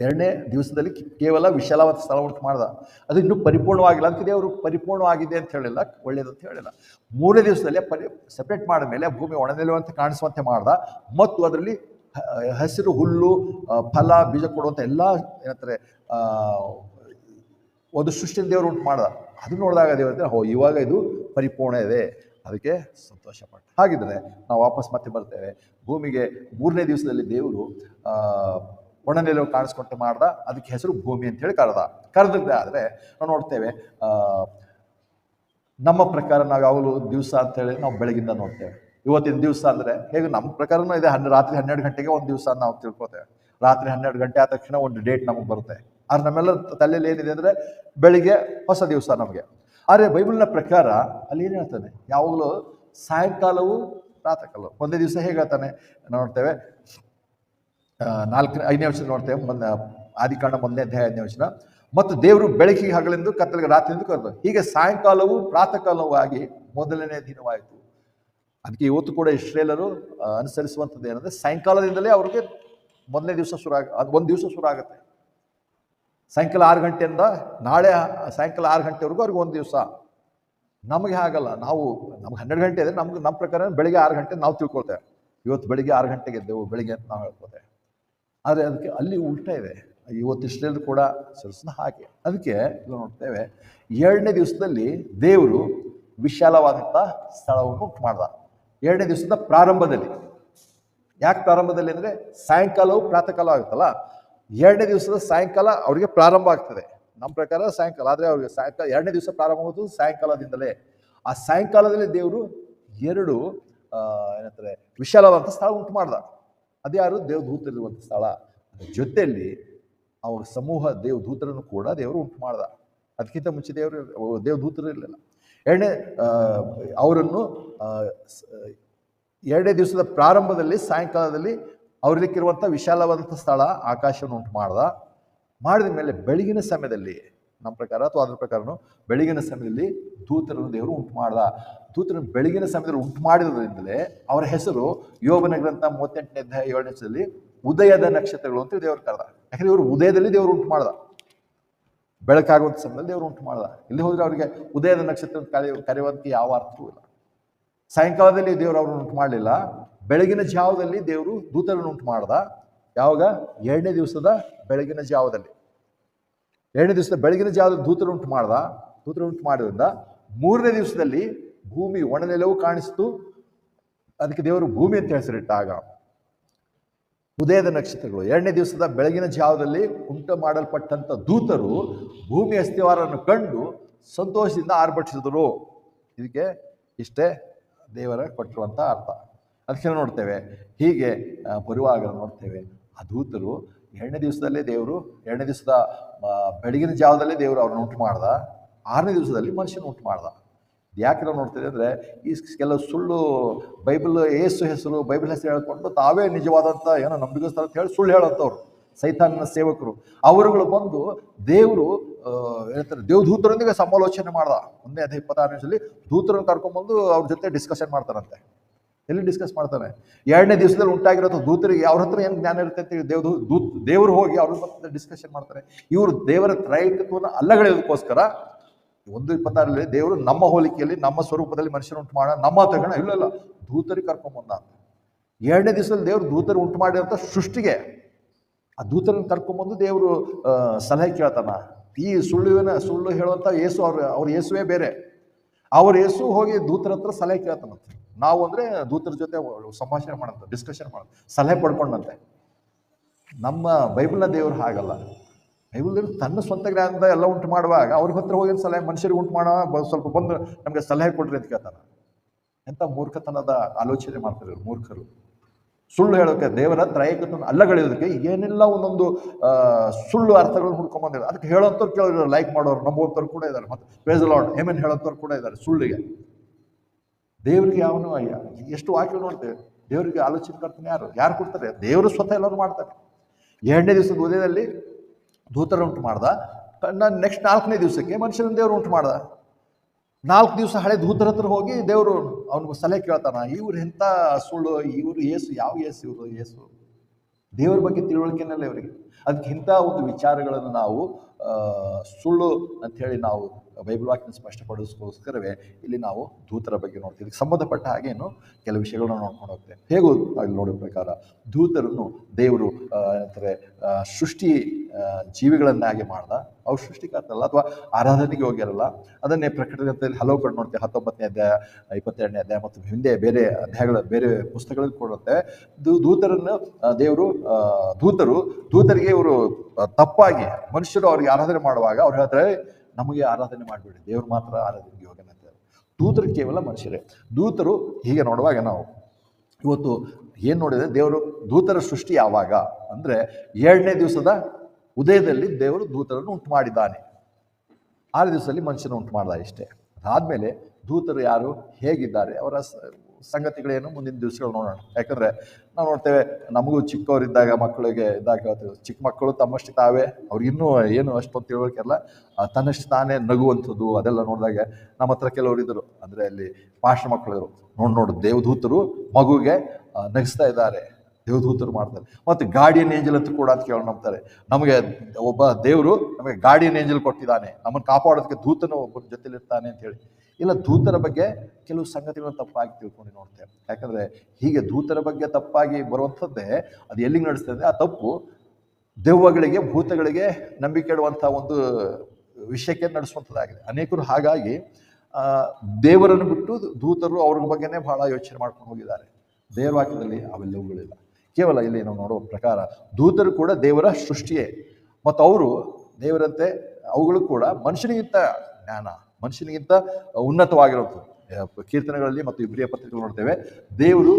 2ನೇ ದಿವಸದಲ್ಲಿ ಕೇವಲ ವಿಶಾಲವಾದ ಸ್ಥಳ ಉಂಟು ಮಾಡ್ದ. ಅದು ಇನ್ನೂ ಪರಿಪೂರ್ಣವಾಗಿಲ್ಲ. ಅದಕ್ಕೆ ದೇವರು ಪರಿಪೂರ್ಣವಾಗಿದೆ ಅಂತ ಹೇಳಿಲ್ಲ, ಒಳ್ಳೇದಂತ ಹೇಳಿಲ್ಲ. 3ನೇ ದಿವಸದಲ್ಲಿ ಸೆಪ್ರೇಟ್ ಮಾಡಿದ ಮೇಲೆ ಭೂಮಿ ಒಣನೆಲುವಂತೆ ಕಾಣಿಸುವಂತೆ ಮಾಡ್ದ. ಮತ್ತು ಅದರಲ್ಲಿ ಹಸಿರು ಹುಲ್ಲು, ಫಲ, ಬೀಜ ಕೊಡುವಂಥ ಎಲ್ಲ ಏನಂತಾರೆ ಒಂದು ಸೃಷ್ಟಿನ ದೇವರು ಉಂಟು ಮಾಡ್ದ. ಅದು ನೋಡಿದಾಗ ದೇವರು ಇವಾಗ ಇದು ಪರಿಪೂರ್ಣ ಇದೆ. ಅದಕ್ಕೆ ಸಂತೋಷಪಟ್ಟ. ಹಾಗಿದ್ರೆ ನಾವು ವಾಪಸ್ ಮತ್ತೆ ಬರ್ತೇವೆ. ಭೂಮಿಗೆ 3ನೇ ದಿವಸದಲ್ಲಿ ದೇವರು ಒಣನೆಲು ಕಾಣಿಸ್ಕೊಂತ ಮಾಡ್ದ. ಅದಕ್ಕೆ ಹೆಸರು ಭೂಮಿ ಅಂತ ಹೇಳಿ ಕರೆದಿದ್ದೆ. ಆದರೆ ನಾವು ನೋಡ್ತೇವೆ, ನಮ್ಮ ಪ್ರಕಾರ ನಾವು ಯಾವಾಗಲೂ ದಿವಸ ಅಂತೇಳಿ ನಾವು ಬೆಳಗಿಂದ ನೋಡ್ತೇವೆ. ಇವತ್ತಿನ ದಿವಸ ಅಂದರೆ ಹೇಗೆ ನಮ್ಮ ಪ್ರಕಾರನೂ ಇದೆ. ರಾತ್ರಿ 12 ಗಂಟೆಗೆ ಒಂದು ದಿವಸ ನಾವು ತಿಳ್ಕೊತೇವೆ. ರಾತ್ರಿ 12 ಗಂಟೆ ಆದ ತಕ್ಷಣ ಒಂದು ಡೇಟ್ ನಮಗೆ ಬರುತ್ತೆ. ಆದ್ರೆ ನಮ್ಮೆಲ್ಲರ ತಲೆಯಲ್ಲಿ ಏನಿದೆ ಅಂದರೆ ಬೆಳಿಗ್ಗೆ ಹೊಸ ದಿವಸ ನಮಗೆ. ಆದರೆ ಬೈಬಲ್ನ ಪ್ರಕಾರ ಅಲ್ಲಿ ಏನು ಹೇಳ್ತಾನೆ? ಯಾವಾಗಲೂ ಸಾಯಂಕಾಲವು ಪ್ರಾತಃಕಾಲ. ಒಂದೇ ದಿವಸ ಹೇಗೆ ಹೇಳ್ತಾನೆ ನೋಡ್ತೇವೆ. 5ನೇ ವರ್ಷ ನೋಡ್ತೇವೆ, ಆದಿಕಾಂಡ 1ನೇ ಅಧ್ಯಾಯ 5ನೇ ವರ್ಷ. ಮತ್ತು ದೇವರು ಬೆಳಕಿಗೆ ಹಗಲೆಂದು ಕತ್ತಲೆಗೆ ರಾತ್ರಿ ಎಂದು ಕರೆದ. ಹೀಗೆ ಸಾಯಂಕಾಲವು ಪ್ರಾತಃಕಾಲವಾಗಿ 1ನೇ ದಿನವಾಯಿತು. ಅದಕ್ಕೆ ಇವತ್ತು ಕೂಡ ಇಸ್ರೇಲರು ಅನುಸರಿಸುವಂಥದ್ದು ಏನಂದರೆ, ಸಾಯಂಕಾಲದಿಂದಲೇ ಅವ್ರಿಗೆ 1ನೇ ದಿವಸ ಒಂದು ದಿವಸ ಶುರು ಆಗುತ್ತೆ. ಸಾಯಂಕಾಲ 6 ಗಂಟೆಯಿಂದ ನಾಳೆ ಸಾಯಂಕಾಲ 6 ಗಂಟೆವರೆಗೂ ಅವ್ರಿಗೆ ಒಂದು ದಿವಸ. ನಮಗೆ ಹಾಗಲ್ಲ. ನಮ್ಗೆ 12 ಗಂಟೆ ಇದೆ. ನಮ್ಮ ಪ್ರಕಾರ ಬೆಳಿಗ್ಗೆ 6 ಗಂಟೆ ನಾವು ತಿಳ್ಕೊಳ್ತೇವೆ. ಇವತ್ತು ಬೆಳಿಗ್ಗೆ 6 ಗಂಟೆಗೆ ಎದ್ದೆವು ಬೆಳಿಗ್ಗೆ ಅಂತ ನಾವು ಹೇಳ್ಕೊತೇವೆ. ಆದರೆ ಅದಕ್ಕೆ ಅಲ್ಲಿ ಉಲ್ಟಾ ಇದೆ. ಇವತ್ತು ಇಷ್ಟೆಲ್ಲರೂ ಕೂಡ ಸರಿಸಿದ ಹಾಗೆ. ಅದಕ್ಕೆ ನೋಡ್ತೇವೆ, 2ನೇ ದಿವಸದಲ್ಲಿ ದೇವರು ವಿಶಾಲವಾದಂಥ ಸ್ಥಳವನ್ನು ಉಂಟು ಮಾಡ್ದ. 2ನೇ ದಿವಸದ ಪ್ರಾರಂಭದಲ್ಲಿ. ಯಾಕೆ ಪ್ರಾರಂಭದಲ್ಲಿ ಅಂದರೆ, ಸಾಯಂಕಾಲವು ಪ್ರಾತಃಕಾಲ ಆಗುತ್ತಲ್ಲ, 2ನೇ ದಿವಸದ ಸಾಯಂಕಾಲ ಅವರಿಗೆ ಪ್ರಾರಂಭ ಆಗ್ತದೆ. ನಮ್ಮ ಪ್ರಕಾರ ಸಾಯಂಕಾಲ. ಆದರೆ ಅವ್ರಿಗೆ ಸಾಯಂಕಾಲ 2ನೇ ದಿವಸ ಪ್ರಾರಂಭ ಆಗೋದು ಸಾಯಂಕಾಲದಿಂದಲೇ. ಆ ಸಾಯಂಕಾಲದಲ್ಲಿ ದೇವರು 2 ಏನಂತಾರೆ ವಿಶಾಲವಾದಂಥ ಸ್ಥಳ ಉಂಟು ಮಾಡ್ದ. ಅದ್ಯಾರು ದೇವದೂತರಿರುವಂಥ ಸ್ಥಳ. ಅದ್ರ ಜೊತೆಯಲ್ಲಿ ಅವ್ರ ಸಮೂಹ ದೇವದೂತರನ್ನು ಕೂಡ ದೇವರು ಉಂಟು ಮಾಡ್ದ. ಅದಕ್ಕಿಂತ ಮುಂಚೆ ದೇವದೂತರು ಇರಲಿಲ್ಲ. ಅವರನ್ನು 2ನೇ ದಿವಸದ ಪ್ರಾರಂಭದಲ್ಲಿ ಸಾಯಂಕಾಲದಲ್ಲಿ ಅವ್ರಲಿಕ್ಕಿರುವಂಥ ವಿಶಾಲವಾದಂಥ ಸ್ಥಳ ಆಕಾಶವನ್ನು ಉಂಟು ಮಾಡಿದ ಮೇಲೆ ಬೆಳಗಿನ ಸಮಯದಲ್ಲಿ, ನಮ್ಮ ಪ್ರಕಾರ ಅಥವಾ ಅದ್ರ ಪ್ರಕಾರನು ಬೆಳಗಿನ ಸಮಯದಲ್ಲಿ ದೂತರನ್ನು ದೇವರು ಉಂಟು ಮಾಡ್ದ. ದೂತರನ್ನು ಬೆಳಗಿನ ಸಮಯದಲ್ಲಿ ಉಂಟು ಮಾಡಿದ್ರಿಂದಲೇ ಅವರ ಹೆಸರು ಯೋಬನ ಗ್ರಂಥ 38ನೇ ಅಧ್ಯಾಯ 7ನೇ ವಚನದಲ್ಲಿ ಉದಯದ ನಕ್ಷತ್ರಗಳು ಅಂತ ದೇವರು ಕರೆದ. ಯಾಕಂದ್ರೆ ಇವರು ಉದಯದಲ್ಲಿ ದೇವರು ಉಂಟು ಮಾಡ್ದ, ಬೆಳಕಾಗುವಂಥ ಸಮಯದಲ್ಲಿ ದೇವರು ಉಂಟು ಮಾಡ್ದ. ಇಲ್ಲಿ ಹೋದ್ರೆ ಅವರಿಗೆ ಉದಯದ ನಕ್ಷತ್ರ ಕರೆಯುವಂಥ ಯಾವ ಅರ್ಥವೂ ಇಲ್ಲ. ಸಾಯಂಕಾಲದಲ್ಲಿ ದೇವರು ಅವ್ರನ್ನ ಉಂಟು ಮಾಡಲಿಲ್ಲ, ಬೆಳಗಿನ ಜಾವದಲ್ಲಿ ದೇವರು ದೂತರನ್ನು ಉಂಟು ಮಾಡ್ದ. ಯಾವಾಗ? 2ನೇ ದಿವಸದ ಬೆಳಗಿನ ಜಾವದಲ್ಲಿ. 2ನೇ ದಿವಸದ ಬೆಳಗಿನ ಜಾವದಲ್ಲಿ ದೂತರು ಉಂಟು ಮಾಡ್ದ. ದೂತರು ಉಂಟು ಮಾಡೋದ್ರಿಂದ 3ನೇ ದಿವಸದಲ್ಲಿ ಭೂಮಿ ಒಣನೆಲವು ಕಾಣಿಸ್ತು. ಅದಕ್ಕೆ ದೇವರು ಭೂಮಿ ಅಂತ ಹೆಸರಿಟ್ಟಾಗ ಉದಯದ ನಕ್ಷತ್ರಗಳು 2ನೇ ದಿವಸದ ಬೆಳಗಿನ ಜಾವದಲ್ಲಿ ಉಂಟು ಮಾಡಲ್ಪಟ್ಟಂಥ ದೂತರು ಭೂಮಿ ಅಸ್ಥಿವಾರವನ್ನು ಕಂಡು ಸಂತೋಷದಿಂದ ಆರ್ಭಟಿಸಿದರು. ಇದಕ್ಕೆ ಇಷ್ಟೇ ದೇವರ ಕೊಟ್ಟಿರುವಂಥ ಅರ್ಥ. ಅದಕ್ಕೆ ನೋಡ್ತೇವೆ, ಹೀಗೆ ಬರುವಾಗ ನೋಡ್ತೇವೆ ಆ ದೂತರು 2ನೇ ದಿವಸದಲ್ಲೇ ದೇವರು 2ನೇ ದಿವಸದ ಬೆಳಗಿನ ಜಾವದಲ್ಲೇ ದೇವರು ಅವ್ರನ್ನ ಉಂಟು ಮಾಡ್ದ. 6ನೇ ದಿವಸದಲ್ಲಿ ಮನುಷ್ಯನ ಉಂಟು ಮಾಡ್ದ. ಯಾಕೆ ನಾವು ನೋಡ್ತೇವೆ ಅಂದರೆ, ಈ ಕೆಲವು ಸುಳ್ಳು ಏಸು ಹೆಸರು ಬೈಬಲ್ ಹೆಸರು ಹೇಳ್ಕೊಂಡು ತಾವೇ ನಿಜವಾದಂಥ ಏನೋ ನಂಬಿಕಸ್ಥರ ಅಂತ ಹೇಳಿ ಸುಳ್ಳು ಹೇಳೋಂಥವ್ರು ಸೈತಾನನ ಸೇವಕರು. ಅವರುಗಳು ಬಂದು ದೇವರು ಹೇಳ್ತಾರೆ ದೇವದೂತರೊಂದಿಗೆ ಸಮಾಲೋಚನೆ ಮಾಡ್ದ. 1ನೇ ಅಧ್ಯಾಯ 26ನೇ ದೂತರನ್ನು ಕರ್ಕೊಂಡ್ಬಂದು ಅವ್ರ ಜೊತೆ ಡಿಸ್ಕಷನ್ ಮಾಡ್ತಾರಂತೆ. ಎಲ್ಲಿ ಡಿಸ್ಕಸ್ ಮಾಡ್ತಾನೆ? 2ನೇ ದಿವಸದಲ್ಲಿ ಉಂಟಾಗಿರೋ ದೂತರಿಗೆ ಅವ್ರ ಹತ್ರ ಏನು ಜ್ಞಾನ ಇರುತ್ತೆ ಅಂತ ದೇವರು ಹೋಗಿ ಅವ್ರ ಮತ್ತೆ ಡಿಸ್ಕಷನ್ ಮಾಡ್ತಾರೆ. ಇವರು ದೇವರ ತ್ರೈಕತ್ವವನ್ನು ಅಲ್ಲಗಳೆಯೋದಕ್ಕೋಸ್ಕರ 1:26 ದೇವರು ನಮ್ಮ ಹೋಲಿಕೆಯಲ್ಲಿ ನಮ್ಮ ಸ್ವರೂಪದಲ್ಲಿ ಮನುಷ್ಯನ ಉಂಟು ಮಾಡ ನಮ್ಮ ತಗೋಣ ಇಲ್ಲ ದೂತರಿಗೆ ಕರ್ಕೊಂಡ್ಬಂದ. 2ನೇ ದಿವಸದಲ್ಲಿ ದೇವರು ದೂತರು ಉಂಟು ಮಾಡಿರೋಂಥ ಸೃಷ್ಟಿಗೆ ಆ ದೂತರನ್ನು ಕರ್ಕೊಂಡ್ಬಂದು ದೇವರು ಸಲಹೆ ಕೇಳ್ತಾನ. ಈ ಸುಳ್ಳು ಹೇಳುವಂಥ ಯೇಸು ಅವ್ರ ಯೇಸುವೇ ಬೇರೆ. ಅವ್ರ ಯೇಸು ಹೋಗಿ ದೂತರ ಹತ್ರ ಸಲಹೆ ಕೇಳ್ತಾನಂತೆ. ನಾವು ಅಂದರೆ ದೂತರ ಜೊತೆ ಸಂಭಾಷಣೆ ಮಾಡಂತ, ಡಿಸ್ಕಷನ್ ಮಾಡೋದು, ಸಲಹೆ ಪಡ್ಕೊಂಡಂತೆ. ನಮ್ಮ ಬೈಬಲ್ನ ದೇವರು ಹಾಗಲ್ಲ. ಬೈಬಲ್ ದೇವರು ತನ್ನ ಸ್ವಂತ ಜ್ಞಾನದ ಎಲ್ಲ ಉಂಟು ಮಾಡುವಾಗ ಅವ್ರ ಹತ್ರ ಹೋಗಿ ಸಲಹೆ ಮನುಷ್ಯರಿಗೆ ಉಂಟು ಮಾಡೋ ಸ್ವಲ್ಪ ಬಂದು ನಮಗೆ ಸಲಹೆ ಕೊಡ್ರಿ ಅಂತ ಕೇಳ್ತಾನ. ಎಂಥ ಮೂರ್ಖತನದ ಆಲೋಚನೆ ಮಾಡ್ತಾರೆ ಮೂರ್ಖರು. ಸುಳ್ಳು ಹೇಳೋಕೆ, ದೇವರ ತ್ರೈಕತ್ವವನ್ನು ಅಲ್ಲಗಳೆಯೋದಕ್ಕೆ ಏನೆಲ್ಲ ಒಂದೊಂದು ಸುಳ್ಳು ಅರ್ಥಗಳನ್ನು ಹುಡ್ಕೊಂಡ್ಬಂದಿದ್ದಾರೆ. ಅದಕ್ಕೆ ಹೇಳೋಂಥವ್ರು ಕೇಳಿದ್ರು, ಲೈಕ್ ಮಾಡೋರು ನಂಬುವಂಥವ್ರು ಕೂಡ ಇದ್ದಾರೆ, ಮತ್ತು ಪ್ರೇಸ್ ದಿ ಲಾರ್ಡ್ ಆಮೆನ್ ಹೇಳೋಂಥವ್ರು ಕೂಡ ಇದ್ದಾರೆ ಸುಳ್ಳಿಗೆ. ದೇವರಿಗೆ ಯಾವನು ಎಷ್ಟು ವಾಕ್ಯ ನೋಡ್ತೇವೆ. ದೇವರಿಗೆ ಆಲೋಚನೆ ಕರ್ತನೆ ಯಾರು ಕೊಡ್ತಾರೆ? ದೇವರು ಸ್ವತಃ ಎಲ್ಲರೂ ಮಾಡ್ತಾರೆ. 2ನೇ ದಿವಸದ ಉದಯದಲ್ಲಿ ದೂತರ ಉಂಟು ಮಾಡ್ದ. ನೆಕ್ಸ್ಟ್ 4ನೇ ದಿವಸಕ್ಕೆ ಮನುಷ್ಯನ ದೇವರು ಉಂಟು ಮಾಡ್ದ. 4 ದಿವಸ ಹಳೆ ದೂತರ ಹತ್ರ ಹೋಗಿ ದೇವರು ಅವನಿಗೆ ಸಲಹೆ ಕೇಳ್ತಾನ. ಇವ್ರು ಎಂಥ ಸುಳ್ಳು, ಇವರು ಯೇಸು, ಯಾವ ಯೇಸು ಇವರು? ಯೇಸು ದೇವರ ಬಗ್ಗೆ ತಿಳುವಳಿಕೆನಲ್ಲ ಇವರಿಗೆ. ಅದಕ್ಕೆ ಇಂಥ ಒಂದು ವಿಚಾರಗಳನ್ನು ನಾವು ಸುಳ್ಳು ಅಂಥೇಳಿ ನಾವು ಬೈಬಲ್ ವಾಕ್ಯನ ಸ್ಪಷ್ಟಪಡಿಸೋಸ್ಕರವೇ ಇಲ್ಲಿ ನಾವು ದೂತರ ಬಗ್ಗೆ ನೋಡ್ತೀವಿ. ಇದಕ್ಕೆ ಸಂಬಂಧಪಟ್ಟ ಹಾಗೇನು ಕೆಲವು ವಿಷಯಗಳನ್ನ ನೋಡ್ಕೊಂಡು ಹೋಗ್ತೇವೆ. ಹೇಗೂ ಅಲ್ಲಿ ನೋಡೋ ಪ್ರಕಾರ ದೂತರನ್ನು ದೇವರು ಏನಂತಾರೆ ಸೃಷ್ಟಿ ಜೀವಿಗಳನ್ನಾಗಿ ಮಾಡ್ದ. ಅವ್ರು ಸೃಷ್ಟಿಕರ್ತಲ್ಲ ಅಥವಾ ಆರಾಧನೆಗೆ ಹೋಗ್ಯಾರಲ್ಲ. ಅದನ್ನೇ ಪ್ರಕಟಣೆಯಲ್ಲಿ ಹಲವು ಕಡೆ ನೋಡ್ತೇವೆ. 19ನೇ ಅಧ್ಯಾಯ 22ನೇ ಅಧ್ಯಾಯ ಮತ್ತು ಹಿಂದೆ ಬೇರೆ ಅಧ್ಯಾಯಗಳ ಬೇರೆ ಪುಸ್ತಕಗಳಲ್ಲಿ ಕೊಡುತ್ತೆ. ದೂತರನ್ನು ದೇವರು ದೂತರಿಗೆ ಇವರು ತಪ್ಪಾಗಿ ಮನುಷ್ಯರು ಅವ್ರಿಗೆ ಆರಾಧನೆ ಮಾಡುವಾಗ ಅವ್ರು ಹೇಳ್ತಾರೆ, ನಮಗೆ ಆರಾಧನೆ ಮಾಡಬೇಡಿ, ದೇವರು ಮಾತ್ರ ಆರಾಧನೆಗೆ ಹೋಗೋಣ ಅಂತ. ದೂತರು ಕೇವಲ ಮನುಷ್ಯರೇ. ದೂತರು ಹೀಗೆ ನೋಡುವಾಗ ನಾವು ಇವತ್ತು ಏನು ನೋಡಿದರೆ, ದೇವರು ದೂತರ ಸೃಷ್ಟಿ ಯಾವಾಗ ಅಂದರೆ 2ನೇ ದಿವಸದ ಉದಯದಲ್ಲಿ ದೇವರು ದೂತರನ್ನು ಉಂಟು ಮಾಡಿದ್ದಾನೆ. 6 ದಿವಸದಲ್ಲಿ ಮನುಷ್ಯನ ಉಂಟು ಮಾಡ್ದ. ಇಷ್ಟೇ. ಅದಾದಮೇಲೆ ದೂತರು ಯಾರು, ಹೇಗಿದ್ದಾರೆ, ಅವರ ಸಂಗತಿಗಳೇನು ಮುಂದಿನ ದಿವಸಗಳು ನೋಡೋಣ. ಯಾಕಂದರೆ ನಾವು ನೋಡ್ತೇವೆ, ನಮಗೂ ಚಿಕ್ಕವರಿದ್ದಾಗ ಮಕ್ಕಳಿಗೆ ಇದ್ದಾಗ ಹೇಳ್ತೇವೆ, ಚಿಕ್ಕ ಮಕ್ಕಳು ತಮ್ಮಷ್ಟು ತಾವೇ ಅವ್ರಿಗಿನ್ನೂ ಏನು ಅಷ್ಟೊಂದು ತಿಳುವಳಿಕೆಲ್ಲ, ತನ್ನಷ್ಟು ತಾನೇ ನಗುವಂಥದ್ದು ಅದೆಲ್ಲ ನೋಡಿದಾಗ ನಮ್ಮ ಹತ್ರ ಕೆಲವರು ಇದ್ದರು. ಅಂದರೆ ಅಲ್ಲಿ ಪಾಸ್ಟ್ ಮಕ್ಕಳು ನೋಡು ದೇವದೂತರು ಮಗುಗೆ ನಗಿಸ್ತಾ ಇದ್ದಾರೆ, ದೇವದೂತರು ಮಾಡ್ತಾರೆ. ಮತ್ತು ಗಾರ್ಡಿಯನ್ ಏಂಜಲ್ ಅಂತ ಕೂಡ ಅಂತ ಕೇಳಿ ನಂಬ್ತಾರೆ. ನಮಗೆ ಒಬ್ಬ ದೇವರು ನಮಗೆ ಗಾರ್ಡಿಯನ್ ಏಂಜಲ್ ಕೊಟ್ಟಿದ್ದಾನೆ, ನಮ್ಮನ್ನು ಕಾಪಾಡೋದಕ್ಕೆ ದೂತನು ಒಬ್ಬನ ಜೊತೆಲಿರ್ತಾನೆ ಅಂತ ಹೇಳಿ. ಇಲ್ಲ, ದೂತರ ಬಗ್ಗೆ ಕೆಲವು ಸಂಗತಿಗಳನ್ನು ತಪ್ಪಾಗಿ ತಿಳ್ಕೊಂಡು ನೋಡ್ತೇವೆ. ಯಾಕಂದರೆ ಹೀಗೆ ದೂತರ ಬಗ್ಗೆ ತಪ್ಪಾಗಿ ಬರುವಂಥದ್ದೇ ಅದು ಎಲ್ಲಿಗೆ ನಡೆಸ್ತದೆ? ಆ ತಪ್ಪು ದೆವ್ವಗಳಿಗೆ, ಭೂತಗಳಿಗೆ ನಂಬಿಕೆ ಇಡುವಂಥ ಒಂದು ವಿಷಯಕ್ಕೆ ನಡೆಸುವಂಥದ್ದಾಗಿದೆ. ಅನೇಕರು ಹಾಗಾಗಿ ದೇವರನ್ನು ಬಿಟ್ಟು ದೂತರು ಅವ್ರ ಬಗ್ಗೆನೇ ಬಹಳ ಯೋಚನೆ ಮಾಡ್ಕೊಂಡು ಹೋಗಿದ್ದಾರೆ. ದೇವರ ವಾಕ್ಯದಲ್ಲಿ ಅವೆಲ್ಲವುಗಳಿಲ್ಲ. ಕೇವಲ ಇಲ್ಲಿ ನಾವು ನೋಡುವ ಪ್ರಕಾರ ದೂತರು ಕೂಡ ದೇವರ ಸೃಷ್ಟಿಯೇ, ಮತ್ತು ಅವರು ದೇವರಂತೆ ಅವುಗಳು ಕೂಡ ಮನುಷ್ಯನಿಗಿಂತ ಜ್ಞಾನ, ಮನುಷ್ಯನಿಗಿಂತ ಉನ್ನತವಾಗಿರುವಂಥದ್ದು. ಕೀರ್ತನೆಗಳಲ್ಲಿ ಮತ್ತು ಇಬ್ರಿಯ ಪತ್ರಿಕೆಗಳು ನೋಡ್ತೇವೆ, ದೇವರು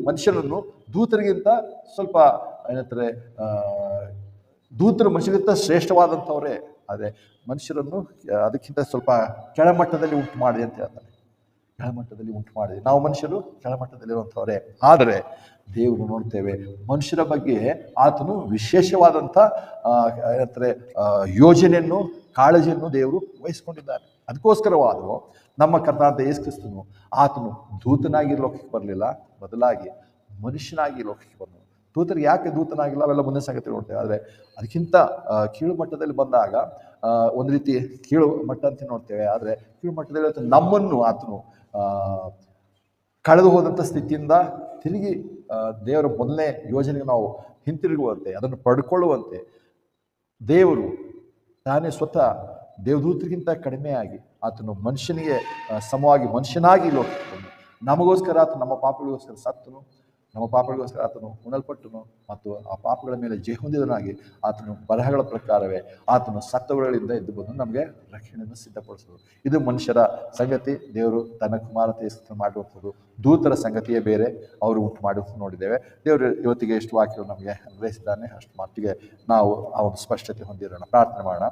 ಮನುಷ್ಯರನ್ನು ದೂತರಿಗಿಂತ ಸ್ವಲ್ಪ ಏನಂತಾರೆ ದೂತರು ಮನುಷ್ಯರಿಗಿಂತ ಶ್ರೇಷ್ಠವಾದಂಥವರೇ. ಆದರೆ ಮನುಷ್ಯರನ್ನು ಅದಕ್ಕಿಂತ ಸ್ವಲ್ಪ ಕೆಳಮಟ್ಟದಲ್ಲಿ ಉಂಟು ಮಾಡಿದೆ ಅಂತ ಹೇಳ್ತಾರೆ. ಕೆಳಮಟ್ಟದಲ್ಲಿ ಉಂಟು ಮಾಡಿದೆ. ನಾವು ಮನುಷ್ಯರು ಕೆಳಮಟ್ಟದಲ್ಲಿರುವಂಥವರೇ. ಆದರೆ ದೇವರು ನೋಡ್ತೇವೆ ಮನುಷ್ಯರ ಬಗ್ಗೆ ಆತನು ವಿಶೇಷವಾದಂಥ ಏನಂತಾರೆ ಯೋಜನೆಯನ್ನು, ಕಾಳಜಿಯನ್ನು ದೇವರು ವಹಿಸ್ಕೊಂಡಿದ್ದಾನೆ. ಅದಕ್ಕೋಸ್ಕರವಾದರೂ ನಮ್ಮ ಕರ್ತನಾದ ಯೇಸು ಕ್ರಿಸ್ತನು ಆತನು ದೂತನಾಗಿ ಲೋಕಕ್ಕೆ ಬರಲಿಲ್ಲ, ಬದಲಾಗಿ ಮನುಷ್ಯನಾಗಿ ಲೋಕಕ್ಕೆ ಬಂದನು. ದೂತರಿಗೆ ಯಾಕೆ ದೂತನಾಗಿಲ್ಲ ಅವೆಲ್ಲ ಮುಂದಿನ ಸಂಗತಿ ನೋಡ್ತೇವೆ. ಆದರೆ ಅದಕ್ಕಿಂತ ಕೀಳು ಮಟ್ಟದಲ್ಲಿ ಬಂದಾಗ ಒಂದು ರೀತಿ ಕೀಳು ಮಟ್ಟ ಅಂತ ನೋಡ್ತೇವೆ. ಆದರೆ ಕೀಳು ಮಟ್ಟದಲ್ಲಿ ನಮ್ಮನ್ನು ಆತನು ಕಳೆದು ಹೋದಂಥ ಸ್ಥಿತಿಯಿಂದ ತಿರುಗಿ ದೇವರ ಮೊದಲನೇ ಯೋಜನೆಗೆ ನಾವು ಹಿಂತಿರುಗುವಂತೆ, ಅದನ್ನು ಪಡ್ಕೊಳ್ಳುವಂತೆ ದೇವರು ತಾನೇ ಸ್ವತಃ ದೇವದೂತರಿಗಿಂತ ಕಡಿಮೆಯಾಗಿ ಆತನು ಮನುಷ್ಯನಿಗೆ ಸಮವಾಗಿ ಮನುಷ್ಯನಾಗಿ ಲೋಕಕ್ಕೆ ಬಂದು ನಮಗೋಸ್ಕರ ಆತನು ನಮ್ಮ ಪಾಪಗಳಿಗೋಸ್ಕರ ಸತ್ತನು, ನಮ್ಮ ಪಾಪಗಳಿಗೋಸ್ಕರ ಆತನು ಉಣಲ್ಪಟ್ಟನು ಮತ್ತು ಆ ಪಾಪಗಳ ಮೇಲೆ ಜಯ ಹೊಂದಿದನಾಗಿ ಆತನು ಬರಹಗಳ ಪ್ರಕಾರವೇ ಆತನು ಸತ್ತವುಗಳಿಂದ ಎದ್ದು ಬಂದು ನಮಗೆ ರಕ್ಷಣೆಯನ್ನು ಸಿದ್ಧಪಡಿಸೋದು. ಇದು ಮನುಷ್ಯರ ಸಂಗತಿ. ದೇವರು ತನ್ನ ಕುಮಾರತೆ ಮಾಡುವಂಥದ್ದು. ದೂತರ ಸಂಗತಿಯೇ ಬೇರೆ, ಅವರು ಉಂಟು ಮಾಡಿ ನೋಡಿದ್ದೇವೆ. ದೇವರು ಇವತ್ತಿಗೆ ಎಷ್ಟು ವಾಕ್ಯವನ್ನು ನಮಗೆ ಅನ್ವಯಿಸಿದ್ದಾನೆ, ಅಷ್ಟು ಮಟ್ಟಿಗೆ ನಾವು ಆ ಒಂದು ಸ್ಪಷ್ಟತೆ ಹೊಂದಿರೋಣ. ಪ್ರಾರ್ಥನೆ ಮಾಡೋಣ.